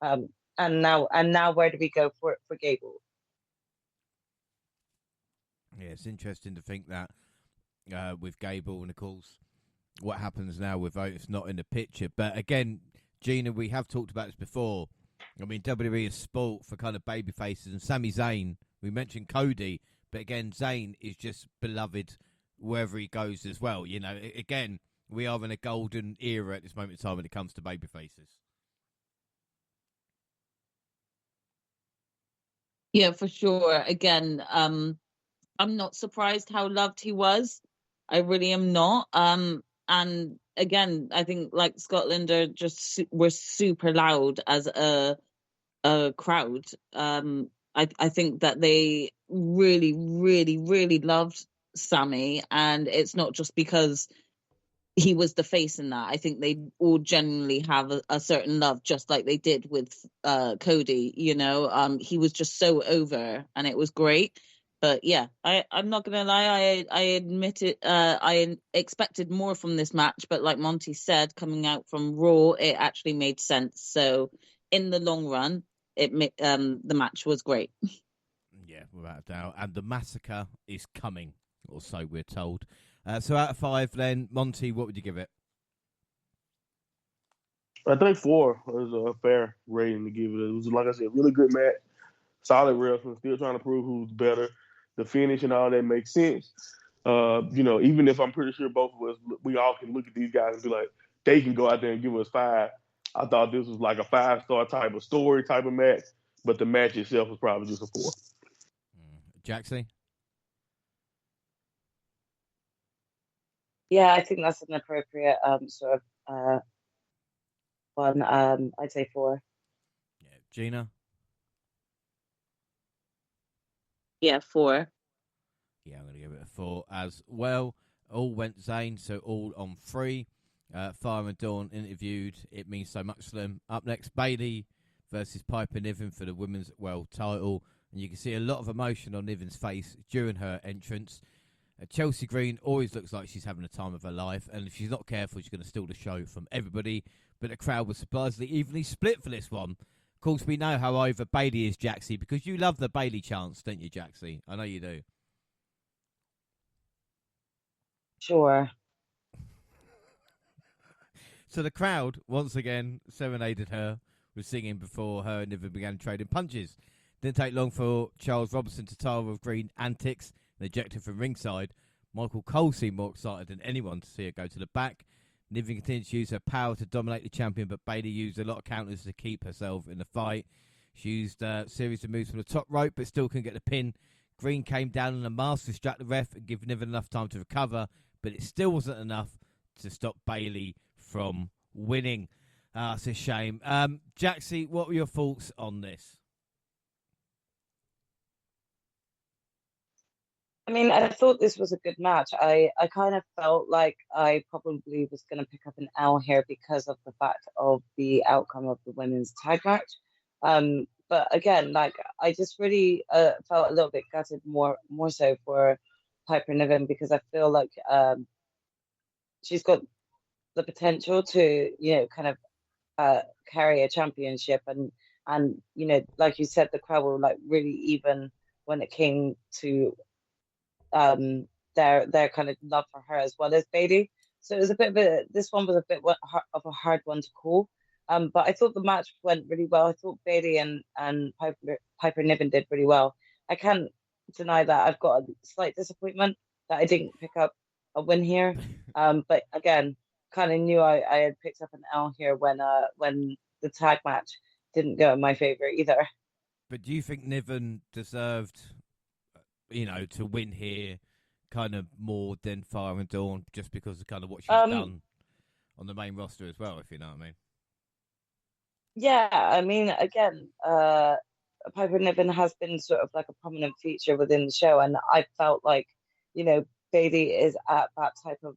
And now where do we go for Gable? Yeah, it's interesting to think that with Gable, and of course, what happens now with Otis not in the picture. But again, Gina, we have talked about this before. I mean, WWE is sport for kind of baby faces, and Sami Zayn, we mentioned Cody, but again, Zayn is just beloved wherever he goes as well. You know, again, we are in a golden era at this moment in time when it comes to baby faces. Yeah, for sure. Again, I'm not surprised how loved he was. I really am not. And again, I think like Scotland are just were super loud as a crowd. I think that they really, really, really loved Sammy, and it's not just because he was the face in that. I think they all genuinely have a certain love, just like they did with Cody. You know, he was just so over, and it was great. But yeah, I'm not gonna lie. I admit it. I expected more from this match, but like Monty said, coming out from Raw, it actually made sense. So in the long run, the match was great. Yeah, without a doubt. And the massacre is coming, or so we're told. So out of 5, then, Monty, what would you give it? I think 4 is a fair rating to give it. It was, like I said, really good match, solid wrestling, still trying to prove who's better. The finish and all that makes sense. Even if I'm pretty sure both of us, we all can look at these guys and be like, they can go out there and give us 5. I thought this was like a 5-star type of story type of match, but the match itself was probably just a 4. Jaxie? Yeah, I think that's an appropriate sort of one. I'd say 4. Yeah, Gina? Yeah, 4. Yeah, I'm going to give it a 4 as well. All went Zayn, so all on 3. Fire and Dawn interviewed. It means so much to them. Up next, Bayley versus Piper Niven for the Women's World title. And you can see a lot of emotion on Niven's face during her entrance. Chelsea Green always looks like she's having the time of her life, and if she's not careful, she's going to steal the show from everybody. But the crowd was surprisingly evenly split for this one. Of course, we know how over Bayley is, Jaxie, because you love the Bayley chants, don't you, Jaxie? I know you do. Sure. So the crowd, once again, serenaded her with singing before her and Niven began trading punches. Didn't take long for Charles Robinson to tire of Green antics and ejected from ringside. Michael Cole seemed more excited than anyone to see her go to the back. Niven continued to use her power to dominate the champion, but Bayley used a lot of counters to keep herself in the fight. She used a series of moves from the top rope, but still couldn't get the pin. Green came down on a mask to distract the ref and give Niven enough time to recover, but it still wasn't enough to stop Bayley from winning. It's a shame. Jaxie, what were your thoughts on this? I mean, I thought this was a good match. I kind of felt like I probably was going to pick up an L here because of the fact of the outcome of the women's tag match. But again, like, I just really felt a little bit gutted more so for Piper Niven, because I feel like she's got the potential to, kind of carry a championship, and like you said, the crowd were like really even when it came to their kind of love for her as well as Bayley. So it was this one was a bit of a hard one to call. But I thought the match went really well. I thought Bayley and Piper Niven did really well. I can't deny that I've got a slight disappointment that I didn't pick up a win here. But again, kind of knew I had picked up an L here when the tag match didn't go in my favor either. But do you think Niven deserved, to win here kind of more than Fire and Dawn, just because of kind of what she's done on the main roster as well, if you know what I mean? Yeah, I mean, again, Piper Niven has been sort of like a prominent feature within the show, and I felt like, Bailey is at that type of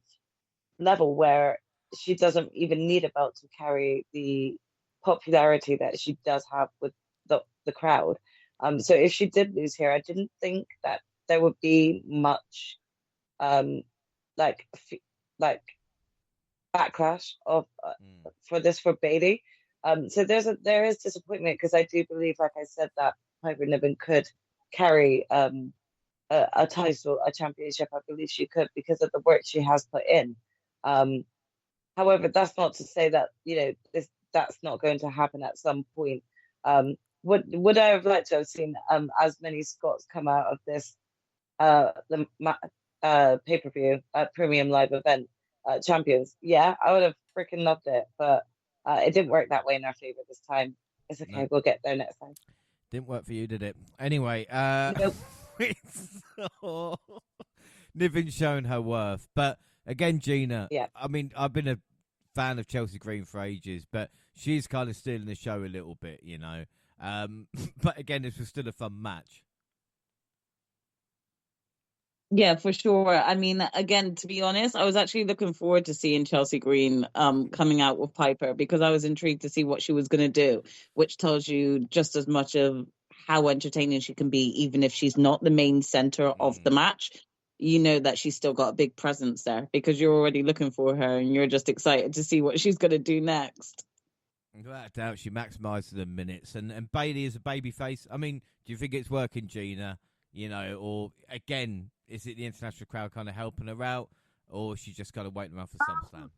level where she doesn't even need a belt to carry the popularity that she does have with the crowd. So if she did lose here, I didn't think that there would be much um like like backlash of for Bailey. So there is disappointment because I do believe, like I said, that Piper Niven could carry a title, a championship. I believe she could because of the work she has put in. Um, However, that's not to say that that's not going to happen at some point. Would I have liked to have seen as many Scots come out of this the pay-per-view premium live event champions? Yeah, I would have freaking loved it, but it didn't work that way in our favor this time. It's okay, we'll get there next time. Didn't work for you, did it? Anyway, Nope. Niven's shown her worth, but again, Gina. Yeah. I mean, I've been a fan of Chelsea Green for ages, but she's kind of stealing the show a little bit, But again, this was still a fun match. Yeah, for sure. I mean, again, to be honest, I was actually looking forward to seeing Chelsea Green coming out with Piper because I was intrigued to see what she was going to do, which tells you just as much of how entertaining she can be, even if she's not the main center of the match. You know that she's still got a big presence there because you're already looking for her and you're just excited to see what she's going to do next. Without doubt, she maximises the minutes. And Bailey is a babyface. I mean, do you think it's working, Gina? Or again, is it the international crowd kind of helping her out, or is she just kind of waiting around for SummerSlam?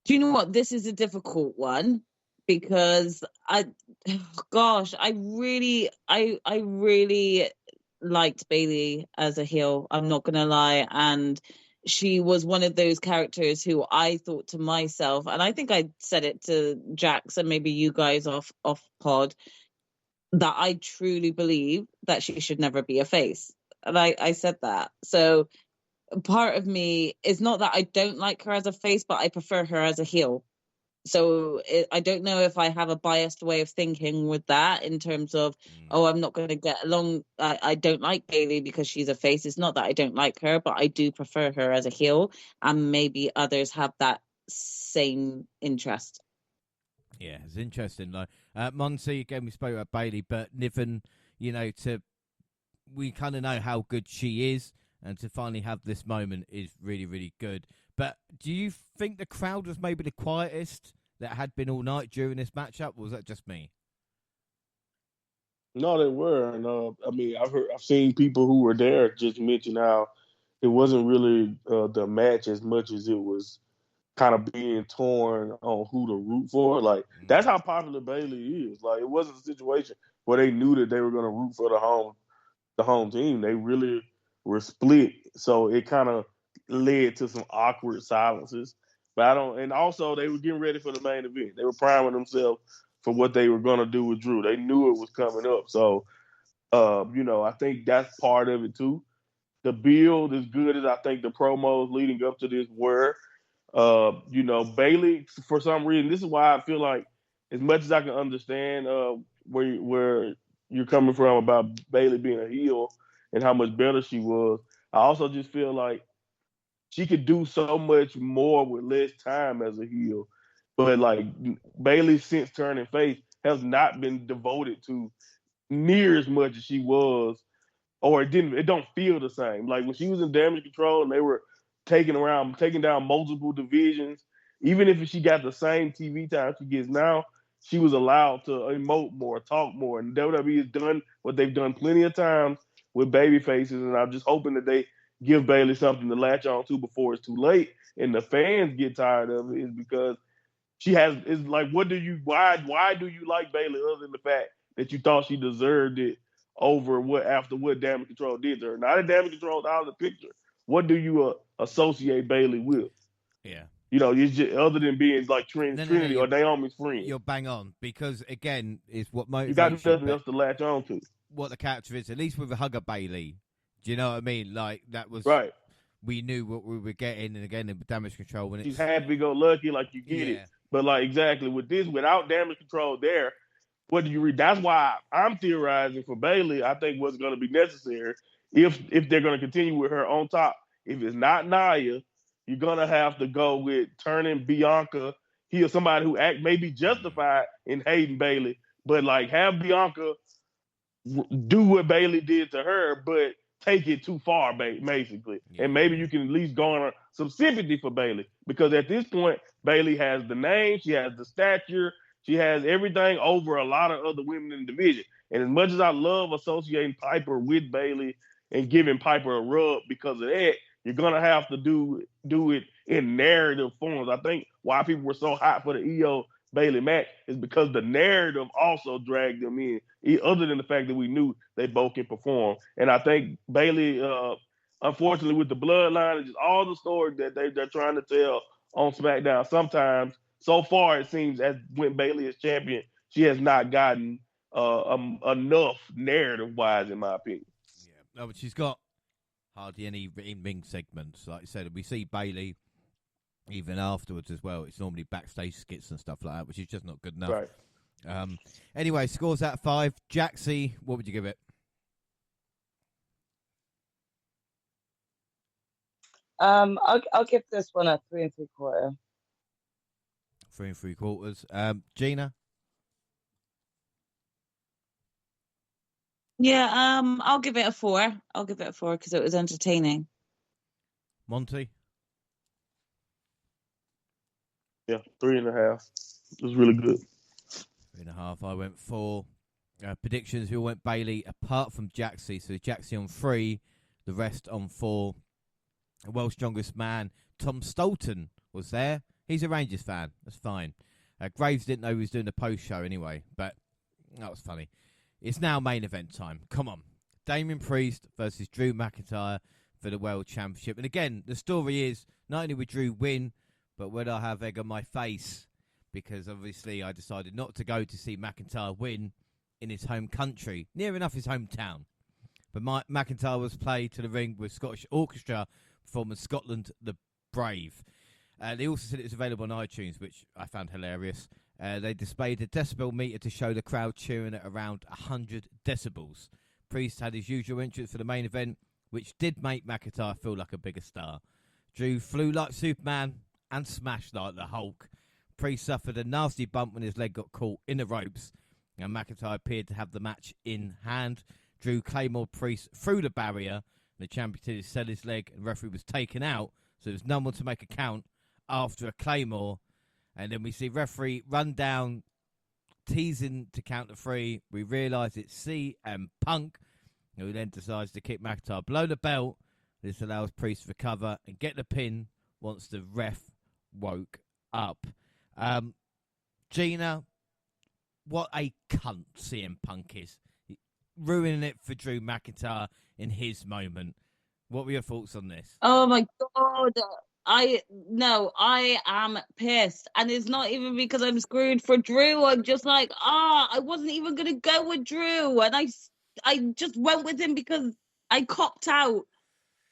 Do you know what? This is a difficult one because I really liked Bailey as a heel. I'm not gonna lie, and she was one of those characters who I thought to myself, and I think I said it to Jax and maybe you guys off pod, that I truly believe that she should never be a face. And I said that. So part of me is not that I don't like her as a face, but I prefer her as a heel. So I don't know if I have a biased way of thinking with that in terms of, I'm not going to get along. I don't like Bailey because she's a face. It's not that I don't like her, but I do prefer her as a heel. And maybe others have that same interest. Yeah, it's interesting. Like Monty, again, we spoke about Bailey, but Niven, we kind of know how good she is, and to finally have this moment is really, really good. But do you think the crowd was maybe the quietest that had been all night during this matchup, or was that just me? No, they were. And I mean, I've seen people who were there just mention how it wasn't really the match as much as it was kind of being torn on who to root for. Like that's how popular Bailey is. Like it wasn't a situation where they knew that they were going to root for the home team. They really were split, so it kind of led to some awkward silences. But and also they were getting ready for the main event. They were priming themselves for what they were going to do with Drew. They knew it was coming up, so I think that's part of it too. The build, as good as I think the promos leading up to this were, Bailey, for some reason, this is why I feel like, as much as I can understand where you're coming from about Bailey being a heel and how much better she was, I also just feel like she could do so much more with less time as a heel. But like Bailey, since turning face, has not been devoted to near as much as she was, or it don't feel the same. Like when she was in Damage Control and they were taking down multiple divisions, even if she got the same TV time she gets now, she was allowed to emote more, talk more. And WWE has done what they've done plenty of times with baby faces, and I'm just hoping that they give Bailey something to latch on to before it's too late and the fans get tired of it, is because it's like, why do you like Bailey other than the fact that you thought she deserved it over after what Damage Control did to her? Now that Damage Control is out of the picture, what do you associate Bailey with? Yeah. It's just, other than being like Trinity or Naomi's friend. You're bang on, because again, it's what motivates you. Got nothing else to latch on to. What the character is, at least with a Hugger Bailey. Do you know what I mean? Like that was right. We knew what we were getting, and again, in Damage Control, when she's happy go lucky, like you get it. But like exactly with this, without Damage Control there, what do you read? That's why I'm theorizing for Bailey. I think what's going to be necessary if they're going to continue with her on top. If it's not Nia, you're going to have to go with turning Bianca. He is somebody who may be justified in hating Bailey, but like have Bianca do what Bailey did to her, but take it too far, basically. Yeah. And maybe you can at least garner some sympathy for Bailey because at this point, Bailey has the name, she has the stature, she has everything over a lot of other women in the division. And as much as I love associating Piper with Bailey and giving Piper a rub because of that, you're gonna have to do it in narrative forms. I think why people were so hot for the EO Bailey match is because the narrative also dragged them in, other than the fact that we knew they both can perform. And I think Bailey, unfortunately, with the bloodline and just all the stories that they're trying to tell on SmackDown, sometimes so far it seems as when Bailey is champion, she has not gotten enough narrative-wise, in my opinion. Yeah, no, but she's got hardly any in-ring segments. Like I said, we see Bailey even afterwards as well. It's normally backstage skits and stuff like that, which is just not good enough. Right. Anyway, scores out of 5. Jaxie, what would you give it? I'll give this one a 3 3/4. 3 3/4. Gina? Yeah, I'll give it a 4. I'll give it a 4 because it was entertaining. Monty? Yeah, 3.5. It was really good. 3.5. I went 4. Predictions, we all went Bailey, apart from Jaxie. So Jaxie on 3, the rest on 4. The world's strongest man, Tom Stolton, was there. He's a Rangers fan. That's fine. Graves didn't know he was doing a post-show anyway, but that was funny. It's now main event time. Come on. Damien Priest versus Drew McIntyre for the World Championship. And again, the story is, not only would Drew win, but would I have egg on my face? Because obviously I decided not to go to see McIntyre win in his home country, near enough his hometown. But McIntyre was played to the ring with Scottish Orchestra performing Scotland the Brave. They also said it was available on iTunes, which I found hilarious. They displayed a decibel meter to show the crowd cheering at around 100 decibels. Priest had his usual entrance for the main event, which did make McIntyre feel like a bigger star. Drew flew like Superman and smashed like the Hulk. Priest suffered a nasty bump when his leg got caught in the ropes, and McIntyre appeared to have the match in hand. Drew Claymore Priest through the barrier. The champion did sell his leg, and the referee was taken out, so there was no one to make a count after a Claymore. And then we see referee run down, teasing to count to 3. We realise it's CM Punk, who then decides to kick McIntyre below the belt. This allows Priest to recover and get the pin once the ref woke up. Gina, what a cunt CM Punk is. Ruining it for Drew McIntyre in his moment. What were your thoughts on this? Oh my God. I am pissed. And it's not even because I'm screwed for Drew. I'm just like, I wasn't even going to go with Drew. And I just went with him because I copped out.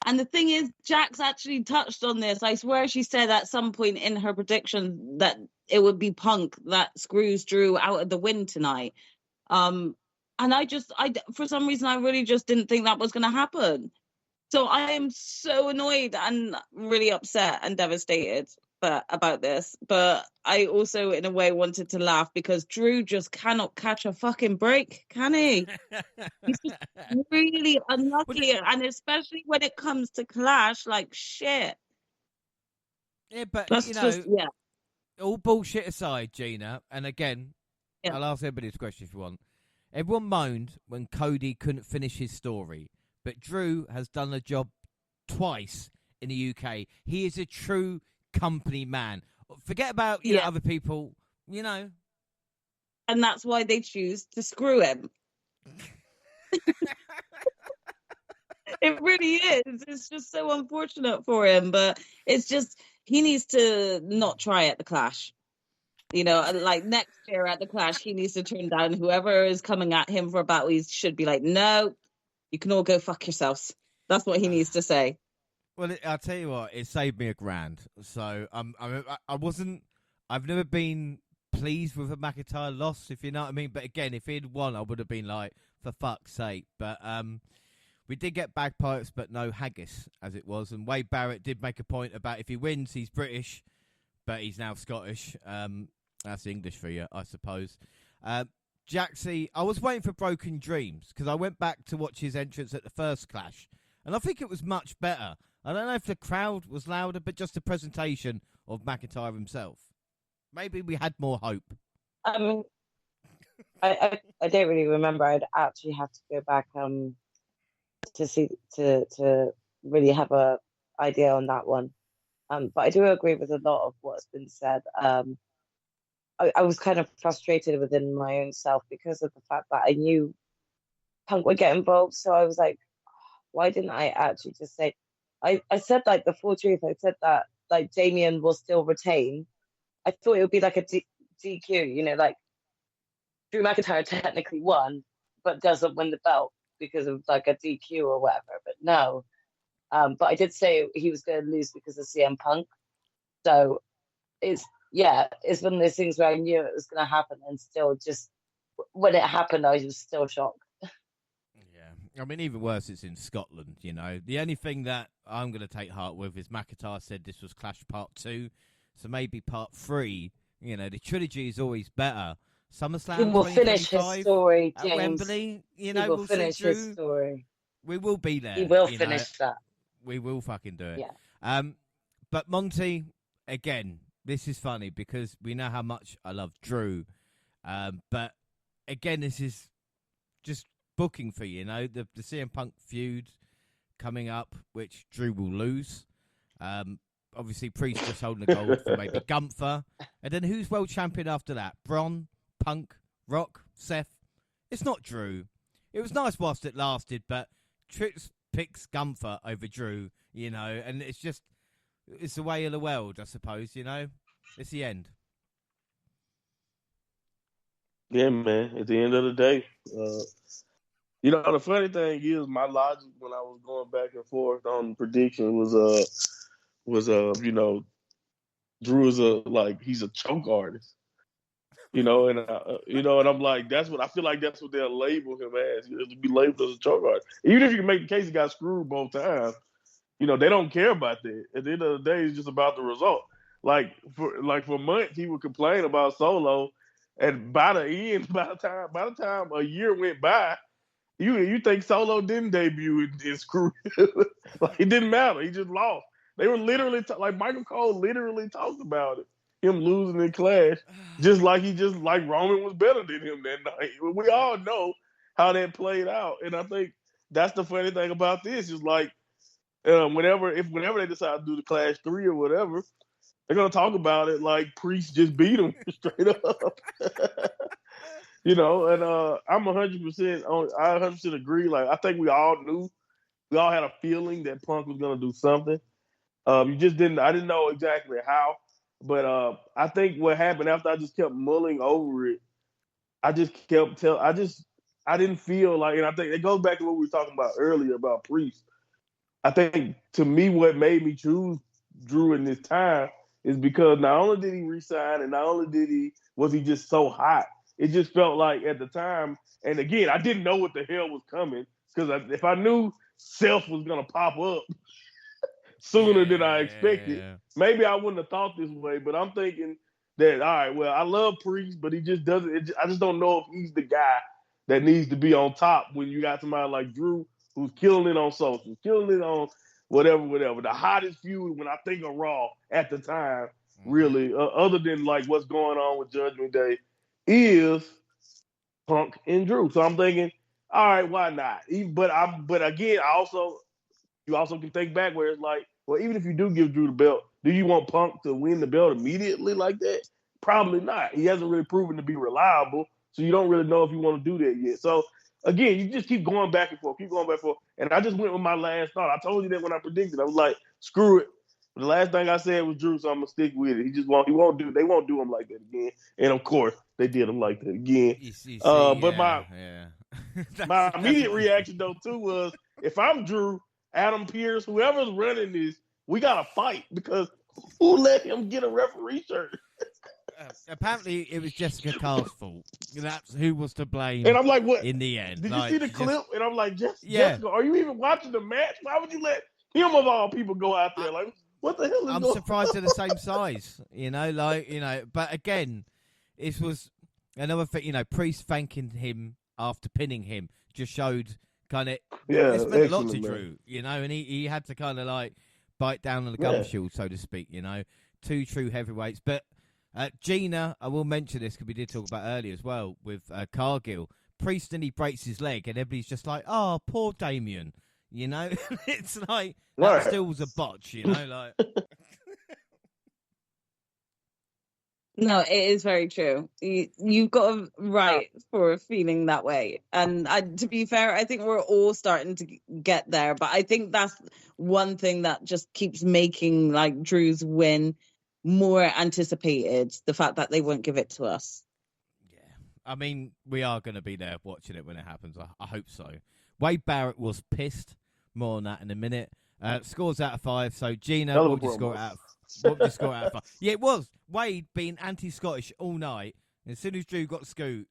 And the thing is, Jax actually touched on this. I swear she said at some point in her prediction that it would be Punk that screws Drew out of the win tonight. And I for some reason, I really just didn't think that was going to happen. So I am so annoyed and really upset and devastated about this. But I also, in a way, wanted to laugh because Drew just cannot catch a fucking break, can he? He's just really unlucky. And especially when it comes to Clash, like, shit. Yeah, but, That's all bullshit aside, Gina, and again, Yeah. I'll ask everybody this question if you want. Everyone moaned when Cody couldn't finish his story. But Drew has done the job twice in the UK. He is a true company man. Forget about other people, And that's why they choose to screw him. It really is. It's just so unfortunate for him. But it's just, he needs to not try at the Clash. Like next year at the Clash, he needs to turn down whoever is coming at him for a battle. He should be like, no. You can all go fuck yourselves. That's what he needs to say. Well, I'll tell you what, it saved me $1,000. So I've never been pleased with a McIntyre loss, if you know what I mean. But again, if he'd won, I would have been like, for fuck's sake. But we did get bagpipes, but no haggis, as it was. And Wade Barrett did make a point about if he wins, he's British, but he's now Scottish. That's English for you, I suppose. Jaxie, I was waiting for Broken Dreams because I went back to watch his entrance at the first Clash, and I think it was much better. I don't know if the crowd was louder, but just the presentation of McIntyre himself. Maybe we had more hope. I don't really remember. I'd actually have to go back to see to really have a idea on that one. But I do agree with a lot of what's been said. I was kind of frustrated within my own self because of the fact that I knew Punk would get involved. So I was like, why didn't I actually just say? I said like the full truth. I said that like Damien will still retain. I thought it would be like a DQ, you know, like Drew McIntyre technically won, but doesn't win the belt because of like a DQ or whatever. But no. But I did say he was going to lose because of CM Punk. So it's one of those things where I knew it was going to happen, and still just when it happened, I was still shocked. Yeah, I mean, even worse, it's in Scotland, you know. The only thing that I'm going to take heart with is McIntyre said this was Clash Part 2, so maybe Part 3, you know, the trilogy is always better. SummerSlam He will finish his story, James. At Wembley, you know, we'll finish his story. We will be there. He will finish that. We will fucking do it. Yeah. But Monty, again, this is funny because we know how much I love Drew. But again, this is just booking for you know the CM Punk feud coming up, which Drew will lose. Obviously, Priest just holding the gold for maybe Gunther, and then who's world champion after that? Braun, Punk, Rock, Seth. It's not Drew. It was nice whilst it lasted, but Trips picks Gunther over Drew, you know, and it's the way of the world, I suppose, you know. It's the end. Yeah, man. At the end of the day, you know, the funny thing is, my logic when I was going back and forth on prediction was you know, Drew is he's a choke artist, you know, and you know, and I'm like, I feel like that's what they'll label him as. He'll be labeled as a choke artist, even if you can make the case he got screwed both times. You know, they don't care about that. At the end of the day, it's just about the result. Like for months, he would complain about Solo, and by the time a year went by, you think Solo didn't debut and screw him. Like it didn't matter. He just lost. They were literally like Michael Cole literally talked about it, him losing in Clash, just like Roman was better than him that night. We all know how that played out, and I think that's the funny thing about this is like. Whenever they decide to do the Clash 3 or whatever, they're gonna talk about it like Priest just beat him straight up. You know, and I'm 100% on. I 100% agree. Like I think we all had a feeling that Punk was gonna do something. You just didn't. I didn't know exactly how, but I think what happened after I just kept mulling over it, I just kept I didn't feel like, and I think it goes back to what we were talking about earlier about Priest. I think to me, what made me choose Drew in this time is because not only did he resign, and not only was he just so hot, it just felt like at the time. And again, I didn't know what the hell was coming because if I knew Self was gonna pop up sooner than I expected, maybe I wouldn't have thought this way. But I'm thinking that all right, well, I love Priest, but he just doesn't. I just don't know if he's the guy that needs to be on top when you got somebody like Drew. Who's killing it on social, killing it on whatever. The hottest feud when I think of Raw at the time, really, other than like what's going on with Judgment Day, is Punk and Drew. So I'm thinking, all right, why not? But again, you also can think back where it's like, well, even if you do give Drew the belt, do you want Punk to win the belt immediately like that? Probably not. He hasn't really proven to be reliable, so you don't really know if you want to do that yet. So. Again, you just keep going back and forth, And I just went with my last thought. I told you that when I predicted. I was like, screw it. The last thing I said was Drew, so I'm gonna stick with it. They won't do him like that again. And of course, they did him like that again. But my immediate reaction though too was if I'm Drew, Adam Pearce, whoever's running this, we gotta fight because who let him get a referee shirt? apparently it was Jessica Carr's fault. That's who was to blame. And I'm like, what? In the end, Did like, you see the clip? And I'm like, yeah. Jessica, are you even watching the match? Why would you let him of all people go out there? Like, what the hell is I'm going surprised on? they're the same size, but again, it was another thing, Priest thanking him after pinning him just showed kind of, this meant a lot to Drew, and he had to kind of like bite down on the gum shield, so to speak, two true heavyweights. But Gina, I will mention this because we did talk about earlier as well with Cargill. Priest and he breaks his leg and everybody's just like, oh, poor Damien. It's like that still was a botch, like. No, it is very true. You've got a right for feeling that way. And to be fair, I think we're all starting to get there. But I think that's one thing that just keeps making like Drew's win more anticipated. The fact that they won't give it to us. Yeah, I mean, we are going to be there watching it when it happens. I hope so. Wade Barrett was pissed. More on that in a minute. Scores out of 5. So Gina, what would you score out of 5? Yeah, it was. Wade being anti-Scottish all night. As soon as Drew got screwed,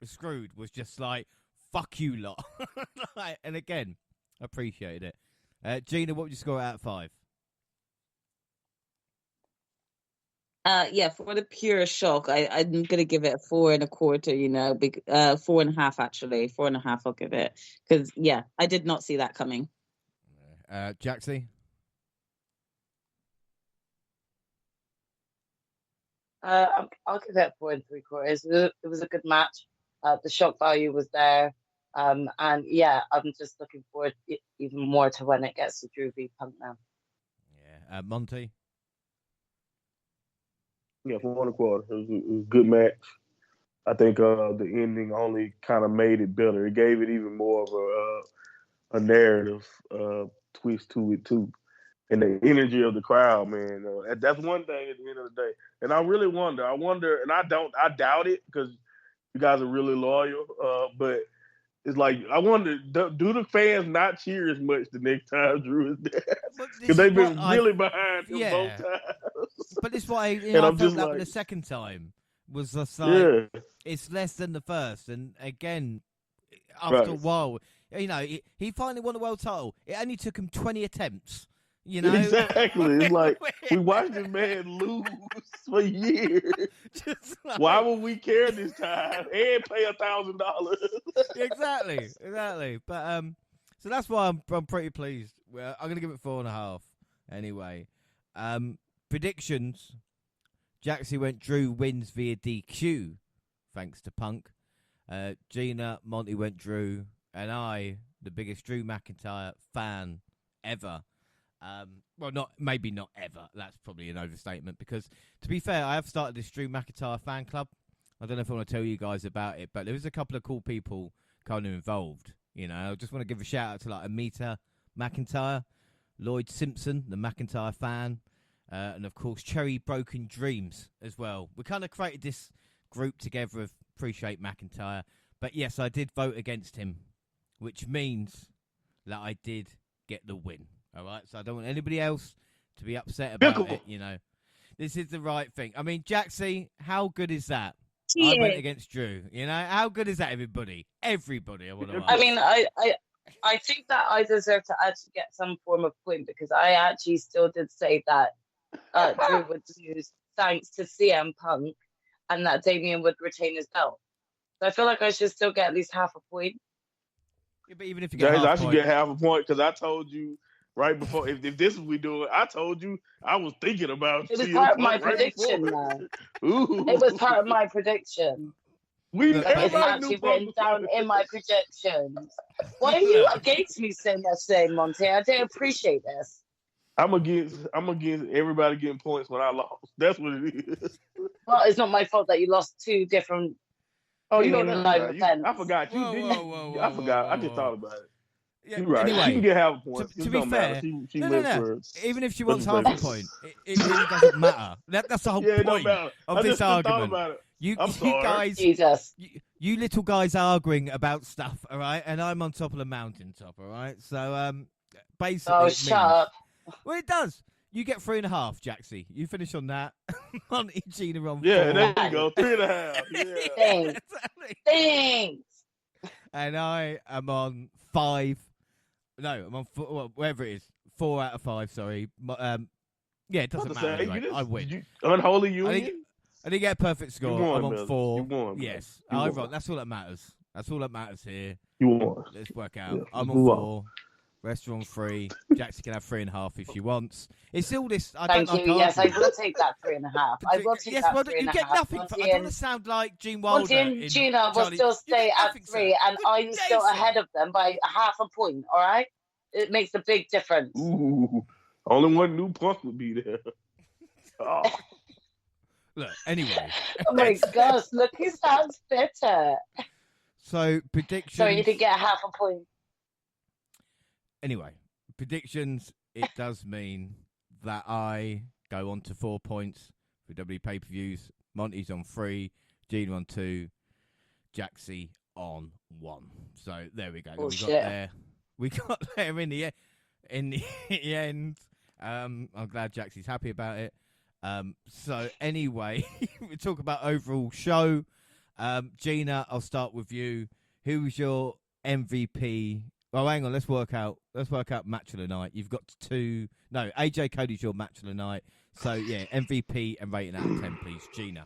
was just like, fuck you lot. And again, appreciated it. Gina, what would you score out of 5? Yeah, for the pure shock, I'm gonna give it a 4.25. 4.5 actually. 4.5. I'll give it because I did not see that coming. Jaxie? I'll give it 4.75. It was a good match. The shock value was there. And I'm just looking forward even more to when it gets to Drew v Punk now. Yeah. Monty? Yeah, 4.25. It was a good match. I think the ending only kind of made it better. It gave it even more of a narrative twist to it too, and the energy of the crowd, man. That's one thing at the end of the day. And I really wonder, and I doubt it because you guys are really loyal. But it's like I wonder, do the fans not cheer as much the next time Drew is there? Because they've been really behind him both times. But it's why I felt that like, the second time was just like it's less than the first, and again, after a while. He finally won the world title. It only took him 20 attempts. Exactly. It's like we watched this man lose for years. Like, why would we care this time and pay $1,000? Exactly. But so that's why I'm pretty pleased. I'm gonna give it 4.5 anyway. Predictions. Jaxie went Drew wins via DQ, thanks to Punk. Gina, Monty went Drew. And I, the biggest Drew McIntyre fan ever. Maybe not ever. That's probably an overstatement. Because, to be fair, I have started this Drew McIntyre fan club. I don't know if I want to tell you guys about it, but there was a couple of cool people kind of involved. I just want to give a shout out to like Amita McIntyre, Lloyd Simpson, the McIntyre fan, and of course Cherry Broken Dreams as well. We kind of created this group together of Appreciate McIntyre. But yes, I did vote against him, which means that I did get the win. All right, so I don't want anybody else to be upset about it. This is the right thing. I mean, Jaxie, how good is that? I went against Drew. How good is that, everybody? Everybody, I want to ask. I mean, I think that I deserve to actually get some form of point because I actually still did say that Drew would lose thanks to CM Punk and that Damien would retain his belt. So I feel like I should still get at least half a point. Yeah, but even if you get half I should get half a point because I told you right before if this is we do it, I told you I was thinking about it was part of my prediction. It was part of my prediction. It's actually written down in my projections. Why are you against me so much today, Monty? I don't appreciate this. I'm against everybody getting points when I lost. That's what it is. Well, it's not my fault that you lost 2 different. Oh, I forgot. I forgot. I just thought about it. Yeah, you're right. Anyway, she can get half a point. To be fair, no. Even if she wants half a point, it really doesn't matter. That's the whole point of this argument. You guys, Jesus. You little guys arguing about stuff, all right? And I'm on top of the mountaintop, all right? So basically, shut up. Well, it does. You get 3.5, Jaxie. You finish on that. Monty, Gina on 4. Yeah, there you go. 3.5. Yeah. Thanks. Thanks. And I am on 5. No, I'm on 4, well, wherever it is. 4 out of 5, sorry. Yeah, it doesn't matter anyway. I win. Unholy union? I didn't get a perfect score. Won, I'm on Mel. 4. You won, yes. I won. That's all that matters. That's all that matters here. You won. Let's work out. Yeah, I'm on 4. Rest are on 3. Jackson can have 3.5 if she wants. It's all this. Thank you. Yes, I will take that 3.5. I will take that 3.5. You get nothing. I don't want to sound like Gene Wilder. Monty and Gina will still stay at 3, and I'm still ahead of them by half a point. All right, it makes a big difference. Ooh, only one new Punk would be there. Oh. Look, anyway. Oh my gosh! Look, he sounds bitter. So predictions. Sorry, you did get half a point. Anyway, predictions. It does mean that I go on to 4 points for W pay-per-views. Monty's on 3, Gina on 2, Jaxie on 1. So there we go. Oh, We got there in the end. I'm glad Jaxie's happy about it. So anyway, we talk about overall show. Gina, I'll start with you. Who was your MVP? Well, hang on. Let's work out match of the night. You've got 2. No, AJ Cody's your match of the night. So yeah, MVP and rating out of 10, please, Gina.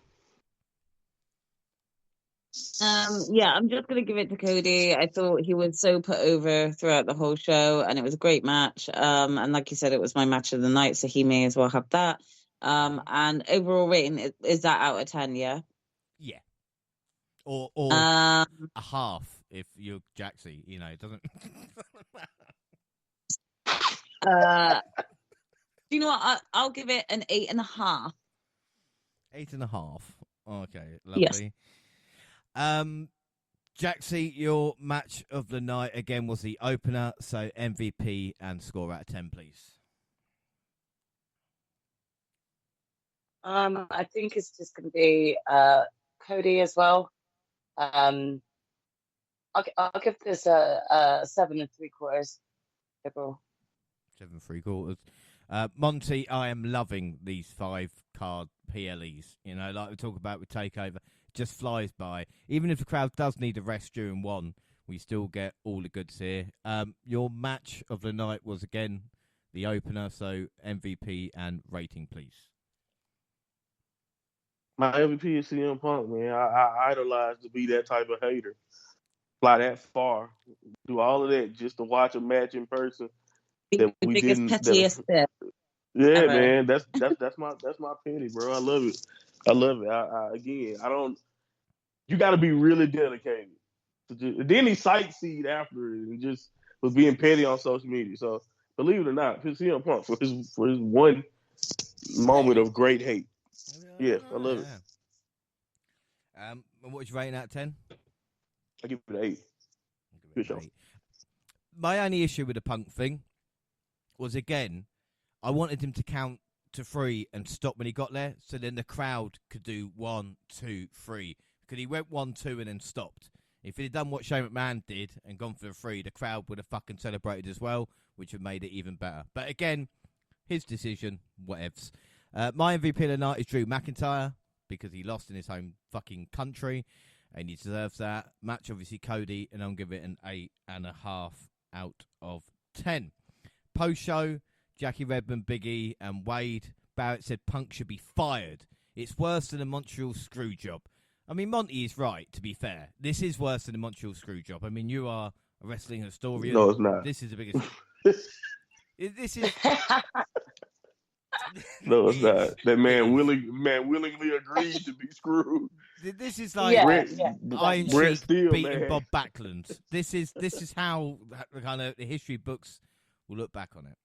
Yeah, I'm just gonna give it to Cody. I thought he was so put over throughout the whole show, and it was a great match. And like you said, it was my match of the night, so he may as well have that. And overall rating is that out of 10? Yeah. Yeah. Or a half if you're Jaxie. You know, it doesn't. You know what? I'll give it an 8.5. 8.5. Okay, lovely. Yes. Jaxie, your match of the night again was the opener, so MVP and score out of 10, please. I think it's just going to be Cody as well. I'll give this a 7 3/4. 7 3/4. Monty, I am loving these 5-card PLEs. You know, like we talk about with Takeover, just flies by. Even if the crowd does need a rest during one, we still get all the goods here. Your match of the night was again the opener, so MVP and rating, please. My MVP is CM Punk, man. I idolize to be that type of hater. Fly that far, do all of that just to watch a match in person. The biggest pettiest bit. Yeah, ever. man. That's my petty, bro. I love it. I don't. You got to be really dedicated. Then he sightseed after it and just was being petty on social media. So believe it or not, CM Punk for his one moment of great hate. Yeah, I love it. And what's your rating out of 10? I give it an 8. Good show. 8. My only issue with the Punk thing was, again, I wanted him to count to 3 and stop when he got there, so then the crowd could do 1, 2, 3. Because he went 1, 2 and then stopped. If he'd have done what Shane McMahon did and gone for the 3, the crowd would have fucking celebrated as well, which would have made it even better. But again, his decision, whatevs. My MVP of the night is Drew McIntyre, because he lost in his home fucking country, and he deserves that. Match, obviously, Cody, and I'll give it an 8.5 out of 10. Post-show, Jackie Redmond, Big E, and Wade. Barrett said Punk should be fired. It's worse than a Montreal screw job. I mean, Monty is right, to be fair. This is worse than a Montreal screw job. I mean, you are a wrestling historian. No, it's not. This is the biggest... This is... No, it's not. That man willingly agreed to be screwed. This is like Iron Sheik beating Bob Backlund. This is how kind of the history books will look back on it.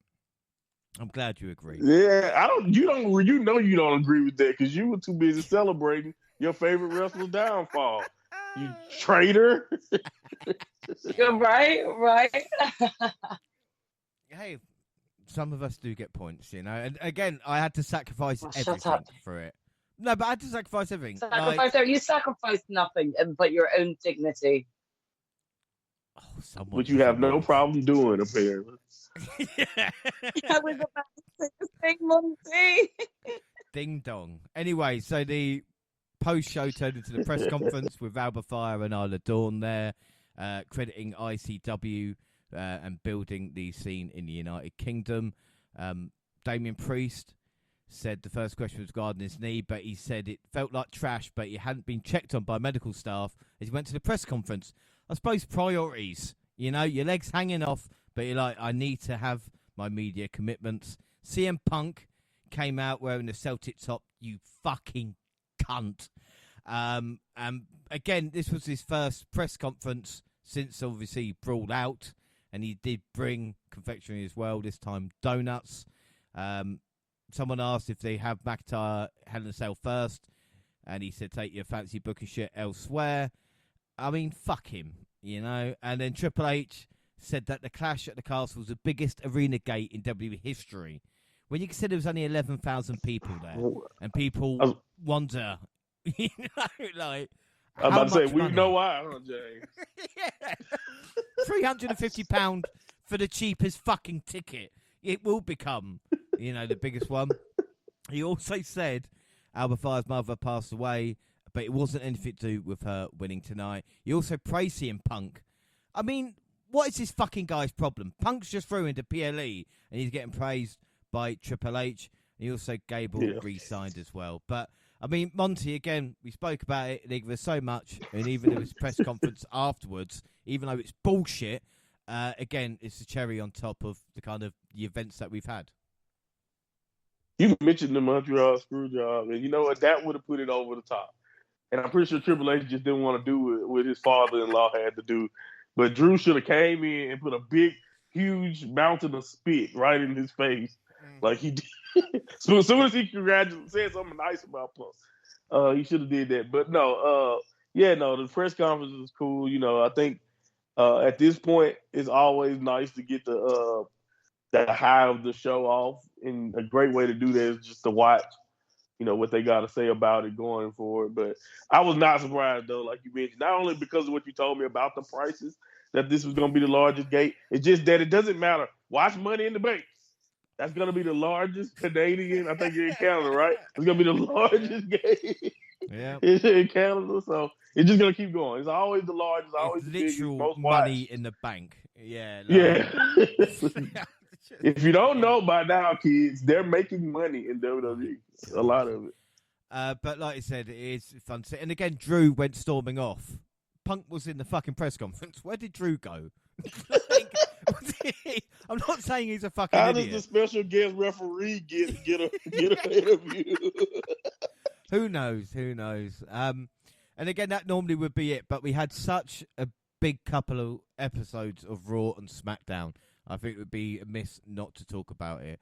I'm glad you agree. Yeah, you don't agree with that because you were too busy celebrating your favorite wrestler's downfall. You traitor. You're right. Hey, some of us do get points, you know. And again, I had to sacrifice everything for it. No, but I had to sacrifice everything. You sacrificed nothing but your own dignity. Oh, someone which you is have no annoyed. problem doing, apparently. Yeah. I was about to say the same, Monty. Ding dong. Anyway, so the post-show turned into the press conference with Alba Fire and Isla Dawn there, crediting ICW and building the scene in the United Kingdom. Damien Priest said the first question was regarding his knee, but he said it felt like trash, but he hadn't been checked on by medical staff as he went to the press conference. I suppose priorities, your leg's hanging off, but you're like, I need to have my media commitments. CM Punk came out wearing the Celtic top, you fucking cunt. And again, this was his first press conference since obviously Brawl Out, and he did bring confectionery as well, this time donuts. Someone asked if they have McIntyre Hell in a Cell first, and he said, take your fancy booking shit elsewhere. I mean, fuck him, And then Triple H said that the Clash at the Castle was the biggest arena gate in WWE history. When you consider there was only 11,000 people there, and people wonder, like, I'm about to say, we money? know why, huh, James? Yeah. £350 for the cheapest fucking ticket. It will become, the biggest one. He also said Alba Fire's mother passed away, but it wasn't anything to do with her winning tonight. He also praised CM Punk. I mean, what is this fucking guy's problem? Punk's just through into PLE, and he's getting praised by Triple H. He also Gable re-signed as well. But, I mean, Monty, again, we spoke about it. They give us so much, and even in his press conference afterwards, even though it's bullshit, again, it's the cherry on top of the kind of the events that we've had. You mentioned the Montreal Screwjob, and you know what? That would have put it over the top. And I'm pretty sure Triple H just didn't want to do what his father-in-law had to do. But Drew should have came in and put a big, huge mountain of spit right in his face, like he did. So as soon as he said something nice about Punk, he should have did that. But no, the press conference was cool. I think at this point, it's always nice to get the high of the show off, and a great way to do that is just to watch, what they got to say about it going forward. But I was not surprised, though, like you mentioned, not only because of what you told me about the prices, that this was going to be the largest gate. It's just that it doesn't matter. Watch Money in the Bank. That's going to be the largest Canadian, I think you're in Canada, right? It's going to be the largest gate in Canada. So it's just going to keep going. It's always the largest, always the biggest, most money watched. in the bank. Yeah. If you don't know by now, kids, they're making money in WWE. A lot of it. But like I said, it is fun. And again, Drew went storming off. Punk was in the fucking press conference. Where did Drew go? I'm not saying he's a fucking idiot. How does the special guest referee get an interview? Who knows? And again, that normally would be it. But we had such a big couple of episodes of Raw and SmackDown. I think it would be amiss not to talk about it.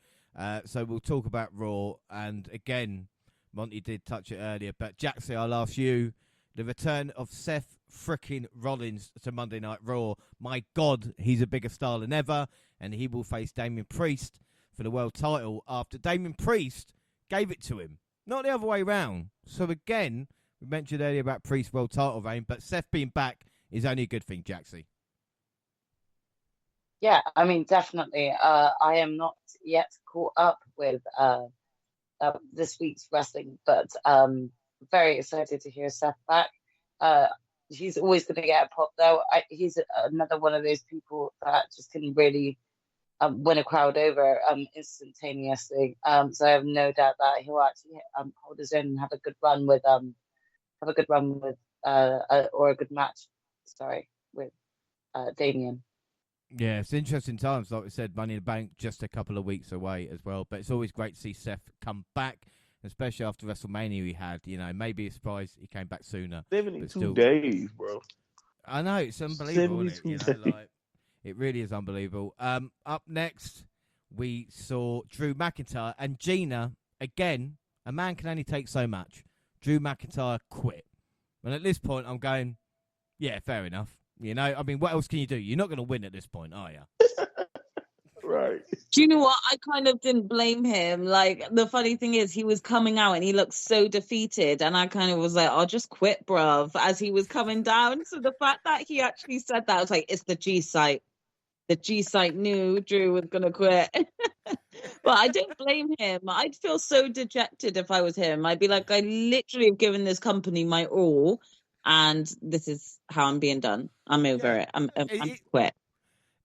So we'll talk about Raw. And again, Monty did touch it earlier. But Jaxie, I'll ask you. The return of Seth frickin' Rollins to Monday Night Raw. My God, he's a bigger star than ever. And he will face Damien Priest for the world title after Damien Priest gave it to him. Not the other way round. So again, we mentioned earlier about Priest's world title reign. But Seth being back is only a good thing, Jaxie. Yeah, I mean, definitely. I am not yet caught up with this week's wrestling, but very excited to hear Seth back. He's always going to get a pop, though. He's another one of those people that just can really win a crowd over instantaneously. So I have no doubt that he'll actually hold his own and have a good run with or a good match. Sorry, with Damien. Yeah, it's interesting times. Like we said, Money in the Bank just a couple of weeks away as well. But it's always great to see Seth come back, especially after WrestleMania he had. Maybe a surprise he came back sooner. 72 days, bro. I know, it's unbelievable, isn't it? Days. It really is unbelievable. Up next, we saw Drew McIntyre and Gina. Again, a man can only take so much. Drew McIntyre quit. And at this point, I'm going, yeah, fair enough. I mean, what else can you do? You're not going to win at this point, are you? Right. Do you know what? I kind of didn't blame him. Like, the funny thing is, he was coming out and he looked so defeated. And I kind of was like, I'll just quit, bruv, as he was coming down. So the fact that he actually said that, I was like, it's the G site. The G site knew Drew was going to quit. But I don't blame him. I'd feel so dejected if I was him. I'd be like, I literally have given this company my all. And this is how I'm being done. I'm over it. I'm quit.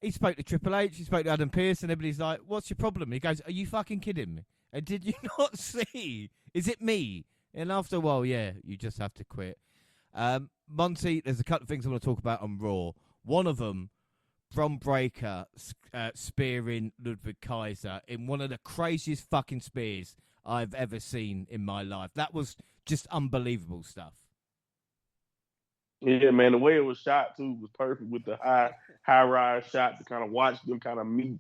He spoke to Triple H, he spoke to Adam Pearce, and everybody's like, what's your problem? He goes, are you fucking kidding me? And did you not see? Is it me? And after a while, yeah, you just have to quit. Monty, there's a couple of things I want to talk about on Raw. One of them, Bron Breakker spearing Ludwig Kaiser in one of the craziest fucking spears I've ever seen in my life. That was just unbelievable stuff. Yeah, man, the way it was shot too was perfect with the high rise shot to kind of watch them kind of meet.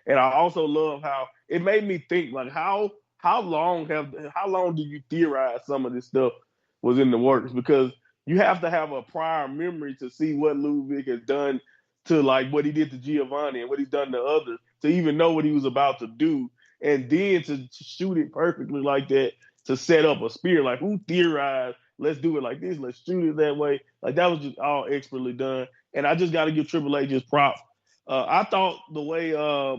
And I also love how it made me think, like, how long do you theorize some of this stuff was in the works? Because you have to have a prior memory to see what Ludwig has done to, like, what he did to Giovanni and what he's done to others to even know what he was about to do, and then to shoot it perfectly like that to set up a spear. Like, who theorized? Let's do it like this. Let's shoot it that way. Like, that was just all expertly done. And I just got to give Triple H his props. I thought the way I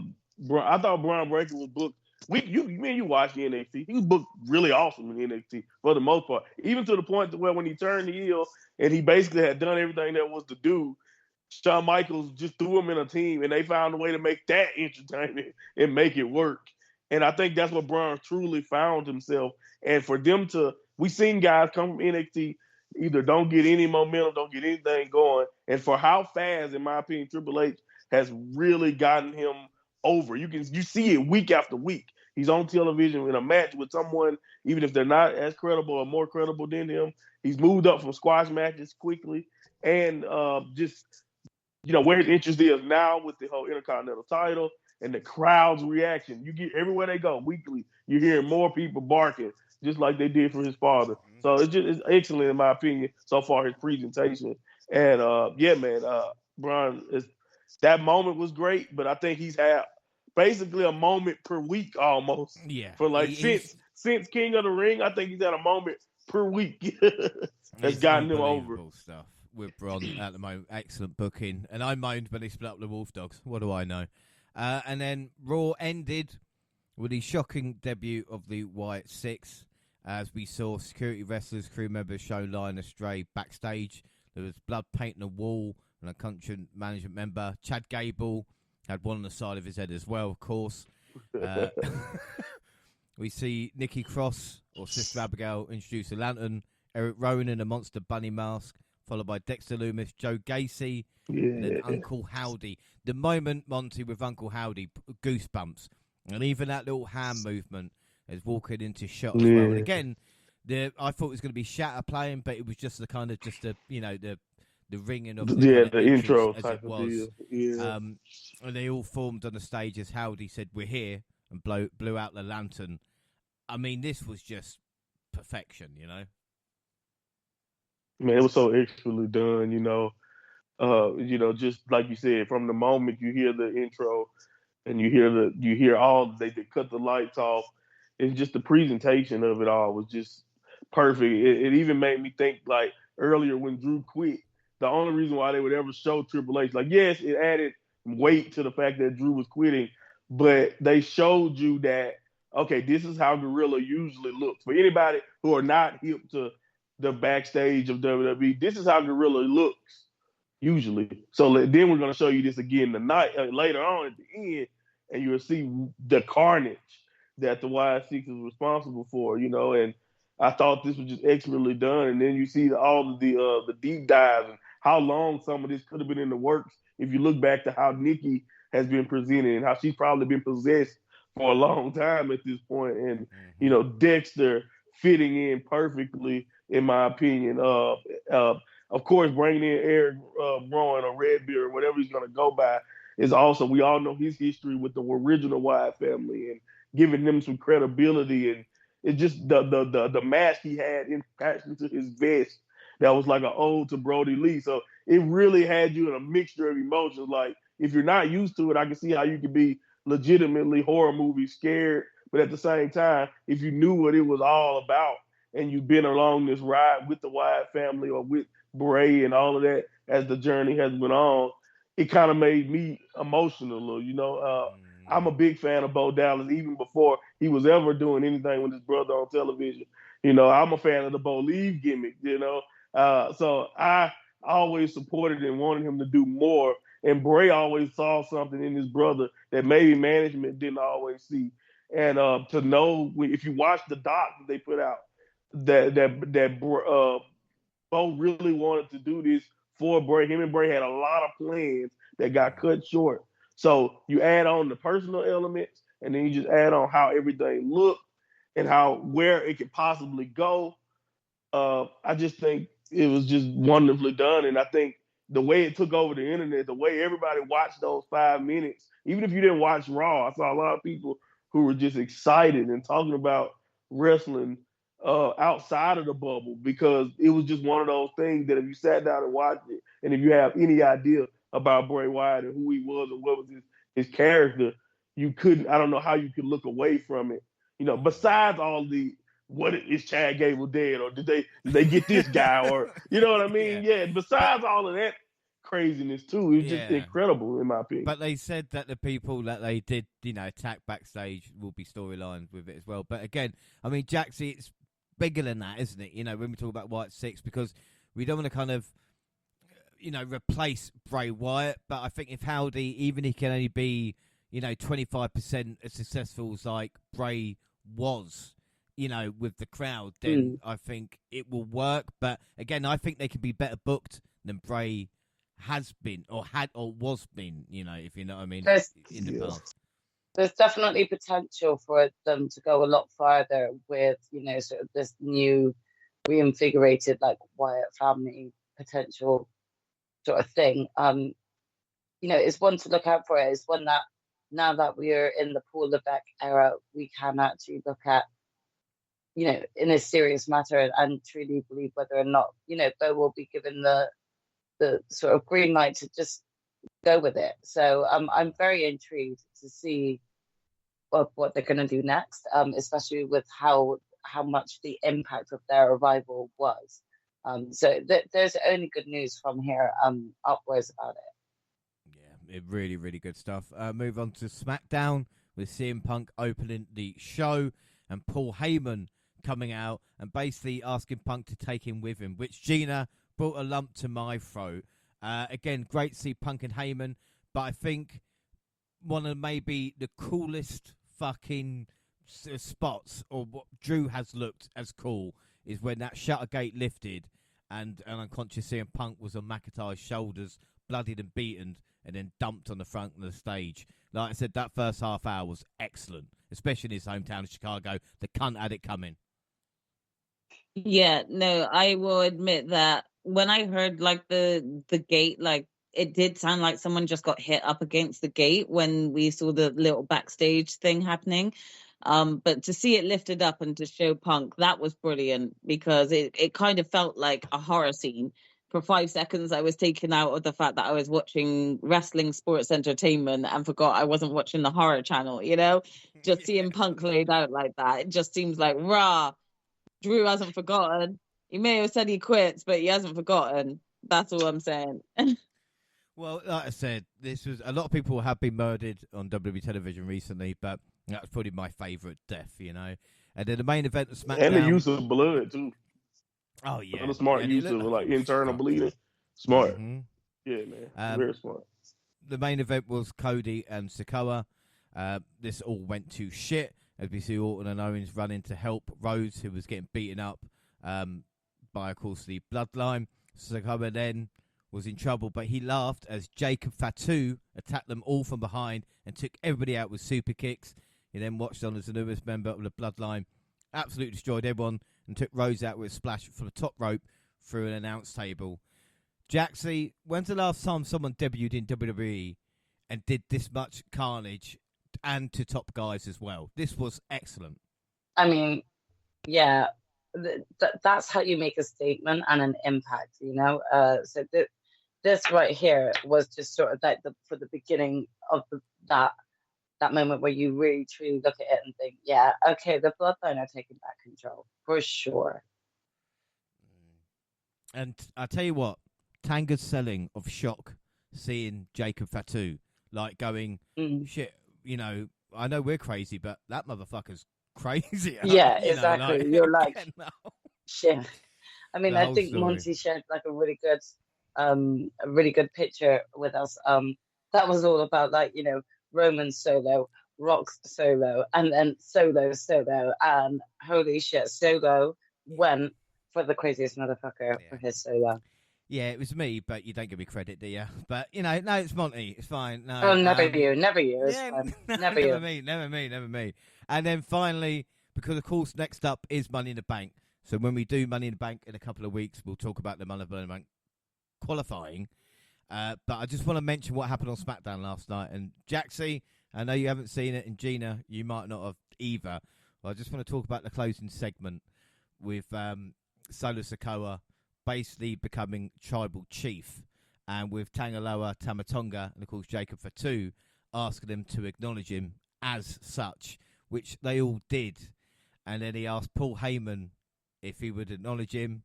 thought Bron Breakker was booked. You watched the NXT. He was booked really awesome in NXT for the most part. Even to the point where when he turned heel and he basically had done everything that was to do, Shawn Michaels just threw him in a team, and they found a way to make that entertaining and make it work. And I think that's what Braun truly found himself. And for them to, we seen guys come from NXT, either don't get any momentum, don't get anything going. And for how fast, in my opinion, Triple H has really gotten him over. You see it week after week. He's on television in a match with someone, even if they're not as credible or more credible than him. He's moved up from squash matches quickly. And just, where his interest is now with the whole Intercontinental title and the crowd's reaction. You get everywhere they go weekly, you're hearing more people barking, just like they did for his father. So it's excellent in my opinion so far, his presentation. And Braun, that moment was great, but I think he's had basically a moment per week almost. Yeah. For since King of the Ring, I think he's had a moment per week that's gotten him over. Stuff with Bron at the moment. Excellent booking. And I moaned when they split up the Wolf Dogs. What do I know? And then Raw ended with the shocking debut of the Wyatt Six, as we saw security wrestlers, crew members show line astray backstage. There was blood painting the wall, and a country management member, Chad Gable, had one on the side of his head as well, of course. We see Nikki Cross, or Sister Abigail, introduce a lantern, Eric Rowan in a monster bunny mask, followed by Dexter Lumis, Joe Gacy, and then Uncle Howdy. The moment, Monty, with Uncle Howdy, goosebumps. And even that little hand movement is walking into shot as well. And again, I thought it was going to be Shatter playing, but it was just the ringing of the intro as type it was. Of deal. Yeah. And they all formed on the stage as Howdy said, "We're here," and blew out the lantern. I mean, this was just perfection, Man, it was so expertly done, just like you said, from the moment you hear the intro and you hear all they cut the lights off, and just the presentation of it all was just perfect. It even made me think, like, earlier when Drew quit, the only reason why they would ever show Triple H, like, yes, it added weight to the fact that Drew was quitting, but they showed you that, okay, this is how Gorilla usually looks. For anybody who are not hip to the backstage of WWE, this is how Gorilla looks usually. So then we're going to show you this again tonight, later on at the end, and you'll see the carnage that the Y6 is responsible for, and I thought this was just expertly done. And then you see all of the deep dives and how long some of this could have been in the works. If you look back to how Nikki has been presented and how she's probably been possessed for a long time at this point, and Dexter fitting in perfectly, in my opinion. Of course, bringing in Eric Rowan or Redbeard or whatever he's going to go by is also, we all know his history with the original Wyatt family and giving them some credibility. And it's just the mask he had in passion to his vest that was like an ode to Brody Lee. So it really had you in a mixture of emotions. Like, if you're not used to it, I can see how you could be legitimately horror movie scared, but at the same time, if you knew what it was all about and you've been along this ride with the Wyatt family or with Bray and all of that as the journey has went on, it kind of made me emotional. I'm a big fan of Bo Dallas even before he was ever doing anything with his brother on television. I'm a fan of the Bo Leave gimmick. So I always supported and wanted him to do more. And Bray always saw something in his brother that maybe management didn't always see. And to know if you watch the doc that they put out, that Bo really wanted to do this for Bray. Him and Bray had a lot of plans that got cut short. So you add on the personal elements, and then you just add on how everything looked and where it could possibly go. I just think it was just wonderfully done. And I think the way it took over the internet, the way everybody watched those 5 minutes, even if you didn't watch Raw, I saw a lot of people who were just excited and talking about wrestling outside of the bubble, because it was just one of those things that if you sat down and watched it, and if you have any idea about Bray Wyatt and who he was and what was his character, you couldn't. I don't know how you could look away from it. Besides all the what is Chad Gable dead, or did they get this guy, or you know what I mean? Yeah. Besides all of that craziness too, it's just incredible in my opinion. But they said that the people that they did, attack backstage will be storylines with it as well. But again, I mean, Jaxie, it's bigger than that, isn't it? When we talk about Wyatt 6, because we don't want to kind of, replace Bray Wyatt. But I think if Howdy, even he can only be, 25% as successful as like Bray was, with the crowd, then I think it will work. But again, I think they could be better booked than Bray has been or was been, if you know what I mean, in the past. There's definitely potential for them to go a lot farther with, sort of this new reinvigorated like Wyatt family potential sort of thing. It's one to look out for. It's one that now that we are in the Paul Levesque era, we can actually look at, in a serious matter and truly believe whether or not, Bo will be given the sort of green light to just go with it. So I'm very intrigued to see what they're going to do next, especially with how much the impact of their arrival was. So there's only good news from here upwards about it. Yeah, really, really good stuff. Move on to SmackDown with CM Punk opening the show and Paul Heyman coming out and basically asking Punk to take him with him, which Gina brought a lump to my throat. Again, great to see Punk and Heyman, but I think one of maybe the coolest fucking spots, or what Drew has looked as cool, is when that shutter gate lifted and an unconscious CM Punk was on McIntyre's shoulders, bloodied and beaten, and then dumped on the front of the stage. Like I said, that first half hour was excellent, especially in his hometown of Chicago. The cunt had it coming. Yeah, no, I will admit that when I heard like the gate, like it did sound like someone just got hit up against the gate when we saw the little backstage thing happening. But to see it lifted up and to show Punk, that was brilliant, because it kind of felt like a horror scene. For 5 seconds, I was taken out of the fact that I was watching wrestling sports entertainment and forgot I wasn't watching the horror channel, Just seeing Punk laid out like that, it just seems like, rah, Drew hasn't forgotten. He may have said he quits, but he hasn't forgotten. That's all I'm saying. Well, like I said, this was a lot of people have been murdered on WWE television recently, but that's probably my favourite death, And then the main event of SmackDown, and the use of blood too. Oh yeah, the smart use of like internal bleeding. Smart, yeah, man, very smart. The main event was Cody and Sikoa. This all went to shit as we see Orton and Owens running to help Rhodes, who was getting beaten up by, of course, the Bloodline. Sikoa then was in trouble, but he laughed as Jacob Fatu attacked them all from behind and took everybody out with super kicks. He then watched on as the newest member of the Bloodline, absolutely destroyed everyone, and took Rhodes out with a splash from the top rope through an announce table. Jaxie, when's the last time someone debuted in WWE and did this much carnage, and to top guys as well? This was excellent. I mean, yeah, that's how you make a statement and an impact, So this right here was just sort of like for the beginning of that that moment where you really truly look at it and think, yeah, okay, the Bloodline are taking back control for sure. And I tell you what, Tanga's selling of shock seeing Jacob Fatu, like going, shit, you know, I know we're crazy, but that motherfucker's crazier. Yeah, you exactly. Know, like, you're like, shit. I mean, The I whole think story. Monty shared like a really good picture with us. That was all about like, you know, Roman solo, Rock's solo, and then solo, and holy shit, Solo went for the craziest motherfucker for his solo. Yeah, it was me, but you don't give me credit, do you? But, you know, no, it's Monty. It's fine. No, Oh, never you. It's yeah, fine. no, Never you. Never me. And then finally, because of course next up is Money in the Bank. So when we do Money in the Bank in a couple of weeks, we'll talk about the Money in the Bank qualifying. But I just want to mention what happened on SmackDown last night. And Jaxie, I know you haven't seen it, and Gina, you might not have either. But I just want to talk about the closing segment with Solo Sikoa basically becoming tribal chief, and with Tangaloa Tamatonga and of course Jacob Fatu asking him to acknowledge him as such, which they all did. And then he asked Paul Heyman if he would acknowledge him,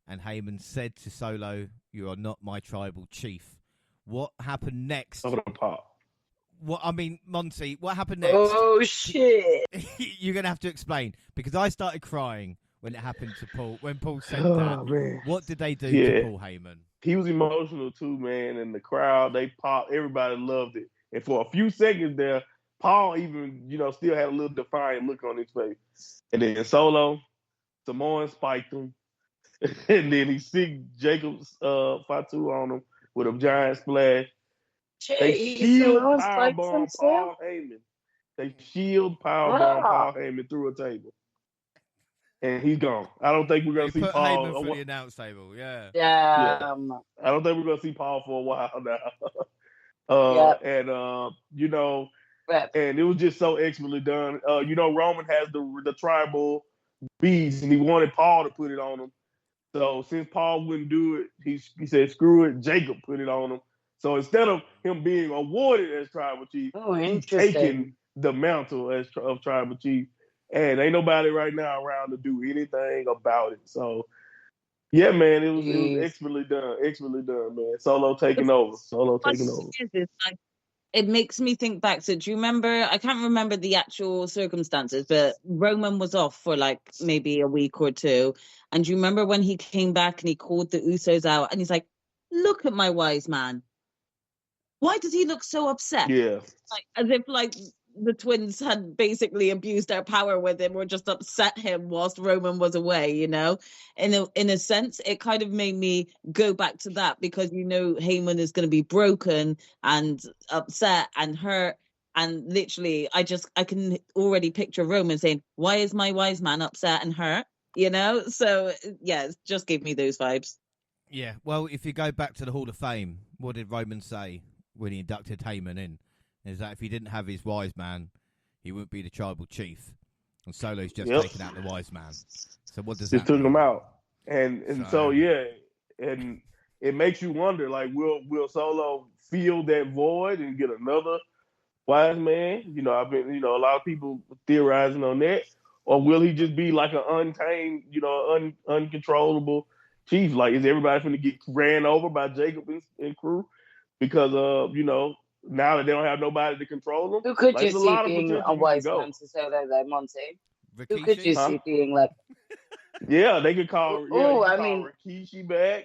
and Heyman said to Solo, "You are not my tribal chief." What happened next? What I mean, Monty, what happened next? Oh shit! You're gonna have to explain, because I started crying when it happened to Paul. When Paul said that, man. What did they do to Paul Heyman? He was emotional too, man, and the crowd, they popped. Everybody loved it, and for a few seconds there, Paul even, you know, still had a little defiant look on his face. And then Solo, Samoan spiked him, and then he sicked Jacob's Fatu on him with a giant splash. They shield powerbomb Paul Heyman. They shield powerbomb Paul Heyman through a table. And he's gone. I don't think we're going to see Paul. Heyman through the announce table, yeah. I don't think we're going to see Paul for a while now. And, you know, and it was just so expertly done. You know, Roman has the tribal beads, and he wanted Paul to put it on him. So since Paul wouldn't do it, he said, screw it, Jacob put it on him. So instead of him being awarded as tribal chief, he's taking the mantle of tribal chief. And ain't nobody right now around to do anything about it. So, yeah, man, it was expertly done, man. Solo taking over. It makes me think back to, do you remember, I can't remember the actual circumstances, but Roman was off for like maybe a week or two. And do you remember when he came back and he called the Usos out and he's like, look at my wise man. Why does he look so upset? Yeah. Like, as if like the twins had basically abused their power with him or just upset him whilst Roman was away, you know? In a sense, it kind of made me go back to that, because, you know, Heyman is going to be broken and upset and hurt. And literally, I can already picture Roman saying, why is my wise man upset and hurt? You know? So, yeah, it just gave me those vibes. Yeah, well, if you go back to the Hall of Fame, what did Roman say when he inducted Heyman in? Is that if he didn't have his wise man, he wouldn't be the tribal chief. And Solo's just taken out the wise man. So what does that just took mean? him out. And so yeah, and it makes you wonder, like, will Solo fill that void and get another wise man? You know, I've been, you know, a lot of people theorizing on that. Or will he just be like an untamed, you know, uncontrollable chief? Like, is everybody going to get ran over by Jacob and crew? Because, you know, now that they don't have nobody to control them. Who could you see being a wise man to Solo, though, Monty? Rikishi? Who could you see being like... Yeah, they could call. Rikishi back.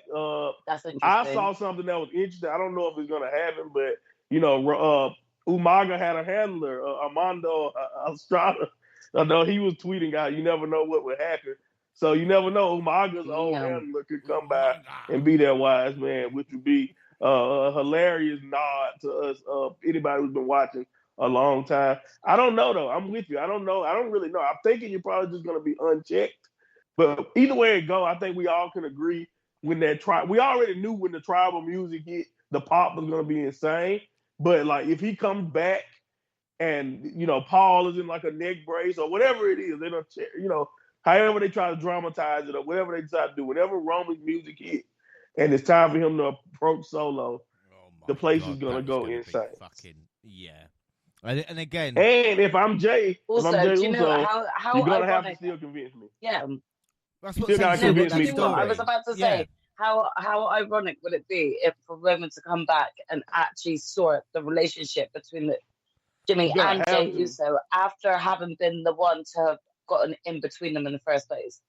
That's interesting. I saw something that was interesting. I don't know if it's gonna happen, but you know, Umaga had a handler, Armando Estrada. I know he was tweeting out, "You never know what would happen." So you never know. Umaga's old handler could come by and be that wise man, which would be a hilarious nod to us. Anybody who's been watching a long time. I don't know though. I'm with you. I don't know. I don't really know. I'm thinking you're probably just gonna be unchecked. But either way it go, I think we all can agree when we already knew when the tribal music hit, the pop was gonna be insane. But like if he comes back and you know Paul is in like a neck brace or whatever it is, they don't, you know, however they try to dramatize it or whatever they decide to do, whenever Roman's music hit and it's time for him to approach Solo, the place is gonna go insane. Yeah. And again, And if I'm Jay Also, do you know Uso, how you're gonna have to ironic? still convince me. Yeah. that's You what still I'm gotta saying. No, but convince That me do you know what I somehow. was story. about to Yeah. say? How ironic would it be if for Roman to come back and actually sort the relationship between Jimmy You're gonna and have Jey to. Uso after having been the one to have gotten in between them in the first place?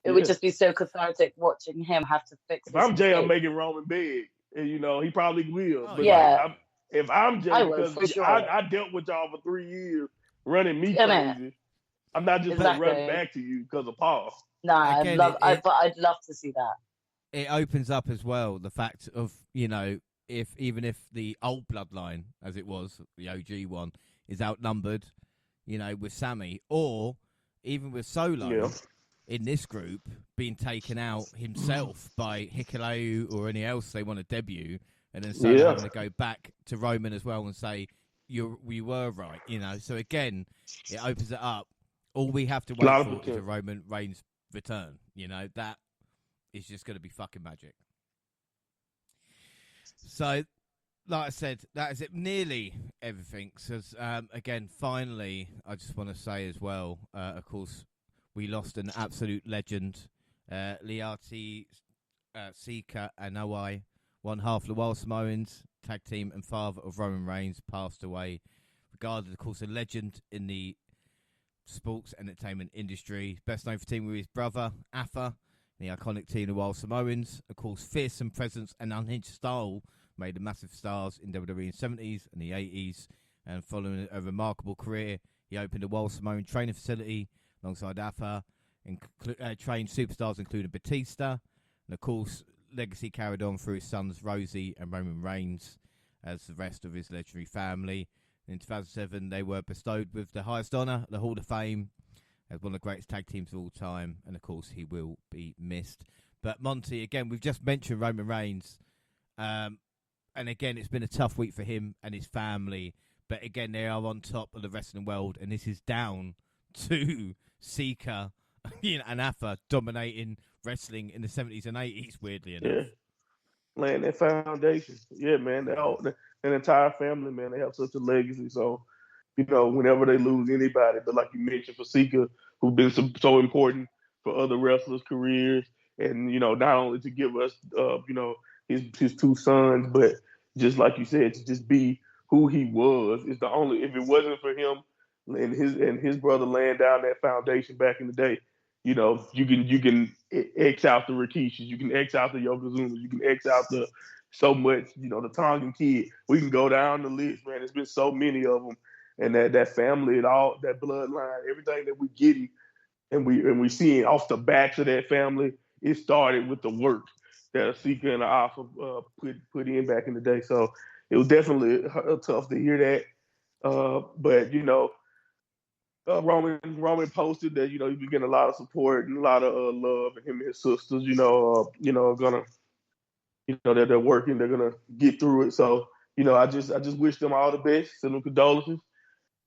It would Yeah. just be so cathartic watching him have to fix If his I'm Jay, I'm mistake. making Roman big, and he probably will. Oh But yeah. Yeah, if I'm Jay, I would because for sure. I dealt with y'all for 3 years, running me Innit? crazy. I'm not just gonna run Exactly. back to you because of Paul. Nah, Again, but I'd love to see that. it opens up as well the fact of, if even if the old bloodline, as it was, the OG one, is outnumbered, with Sammy, or even with Solo Yeah. in this group being taken out himself by Hikuleo or anyone else they want to debut, and then Solo Yeah. having to go back to Roman as well and say, we were right, So again, it opens it up. All we have to A wait lot of for is a potential. Roman Reigns return. That is just going to be fucking magic. So, like I said, that is it. Nearly everything. So, again, finally, I just want to say as well, of course, we lost an absolute legend. Liati Sika Anoa'i, one half of the Wild Samoans, tag team and father of Roman Reigns, passed away. Regarded, of course, a legend in the sports entertainment industry. Best known for teaming with his brother, Afa, the iconic team of the Wild Samoans. Of course, fearsome presence and unhinged style made them massive stars in WWE in the 70s and the 80s. And following a remarkable career, he opened a Wild Samoan training facility alongside Afa and trained superstars including Batista. And of course, legacy carried on through his sons Rosie and Roman Reigns as the rest of his legendary family. In 2007, they were bestowed with the highest honour, the Hall of Fame, as one of the greatest tag teams of all time. And, of course, he will be missed. But, Monty, again, we've just mentioned Roman Reigns. And, again, it's been a tough week for him and his family. But, again, they are on top of the wrestling world. And this is down to Sika and Afa dominating wrestling in the 70s and 80s, weirdly enough. Yeah. Laying that foundation. Yeah, man. That entire family, man, they have such a legacy. So, whenever they lose anybody, but like you mentioned, for Sika, who's been so important for other wrestlers' careers, and not only to give us, his two sons, but just like you said, to just be who he was. Is the only. If it wasn't for him and his brother laying down that foundation back in the day, you can X out the Rikishis, you can X out the Yokozunas, you can X out the so much, the Tongan Kid. We can go down the list, man. There's been so many of them, and that family and all that bloodline, everything that we getting and we seeing off the backs of that family, it started with the work that Sika and Alpha put in back in the day. So it was definitely tough to hear that. But Roman posted that he's been getting a lot of support and a lot of love, and him and his sisters, gonna that they're working, they're gonna get through it. So I just wish them all the best, send them condolences,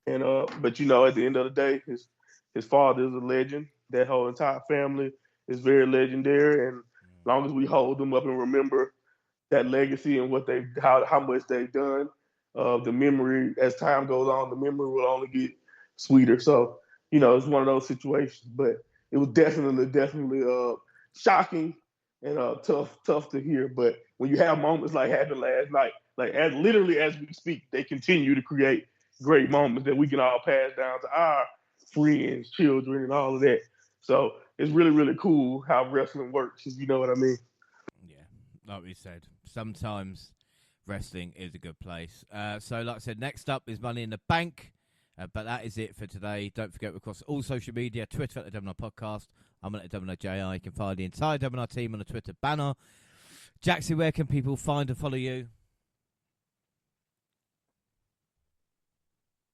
and but at the end of the day, his father is a legend. That whole entire family is very legendary, and as long as we hold them up and remember that legacy and how much they've done, the memory as time goes on, the memory will only get sweeter. So it's one of those situations, but it was definitely shocking and tough to hear. But when you have moments like happened last night, like literally as we speak, they continue to create great moments that we can all pass down to our friends, children, and all of that. So it's really, really cool how wrestling works, if you know what I mean. Yeah, like we said, sometimes wrestling is a good place. So, like I said, next up is Money in the Bank. But that is it for today. Don't forget, we're across all social media, Twitter at the WNR Podcast. I'm at the WNR JI. You can find the entire WNR team on the Twitter banner. Jaxie, where can people find and follow you?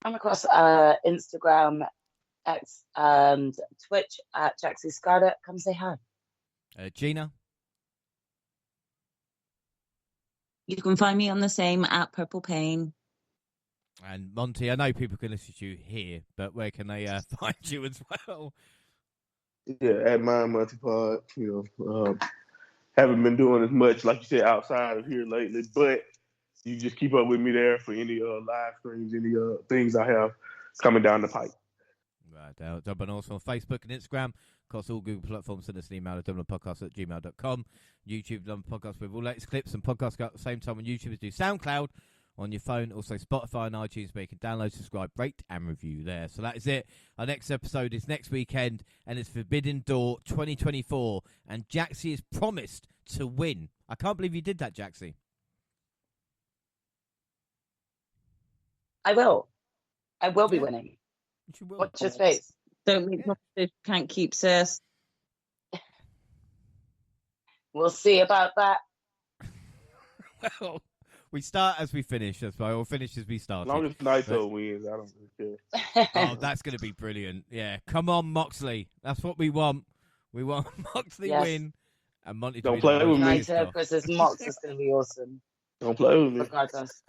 I'm across Instagram, X, and Twitch at Jaxie Scarlett. Come say hi. Gina? You can find me on the same at Purple Pain. And Monty, I know people can listen to you here, but where can they find you as well? Yeah, at Mind Monty Pod. Haven't been doing as much, like you said, outside of here lately. But You just keep up with me there for any live streams, any things I have coming down the pipe. Right, and also on Facebook and Instagram, across all Google platforms. Send us an email at dumbledpodcast@gmail.com. YouTube, Dumb Podcast with all latest clips and podcasts go at the same time on YouTube as do SoundCloud on your phone. Also Spotify and iTunes, where you can download, subscribe, rate, and review there. So that is it. Our next episode is next weekend, and it's Forbidden Door 2024. And Jaxie is promised to win. I can't believe you did that, Jaxie. I will be winning. You will. Watch your face. Don't make promises can't keep, sis. We'll see about that. Well, we start as we finish, that's why we'll finish as we As start. long as Naito wins, I don't really care. Oh, that's going to be brilliant. Yeah, come on, Moxley. That's what we want. We want Moxley win. And Monty Don't play with me. Naito versus Mox is going to be awesome. Don't play with me. Regardless.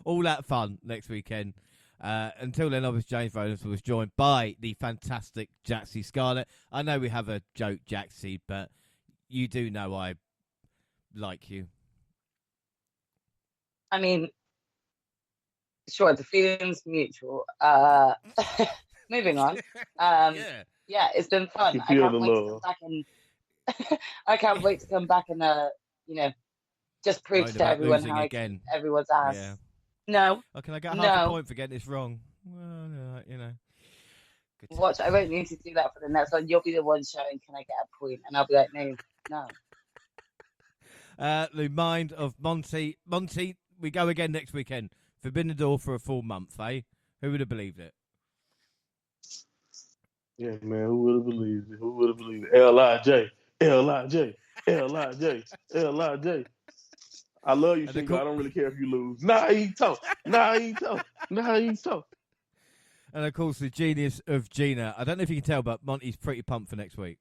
All that fun next weekend. Until then, I was James Rowlands, was joined by the fantastic Jaxie Scarlett. I know we have a joke, Jaxie, but you do know I like you. I mean, sure, the feeling's mutual. Moving on. Yeah, it's been fun. I can't wait to come back and I can't wait to come back and just prove to everyone how everyone's ass. Yeah. No. Oh, can I get half a point for getting this wrong? Well, Good. Watch, I won't need to do that for the next one. You'll be the one showing, can I get a point? And I'll be like, no. The mind of Monty. Monty, we go again next weekend. Forbidden Door for a full month, eh? Who would have believed it? Yeah, man, who would have believed it? Who would have believed it? L.I.J. L.I.J. L.I.J. L.I.J. I love you, Shingo. I don't really care if you lose. Naito. And of course, the genius of Gina. I don't know if you can tell, but Monty's pretty pumped for next week.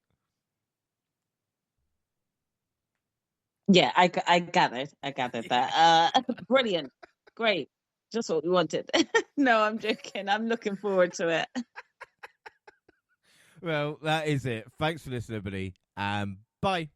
Yeah, I gathered that. Brilliant. Great. Just what we wanted. No, I'm joking. I'm looking forward to it. Well, that is it. Thanks for listening, everybody. Bye.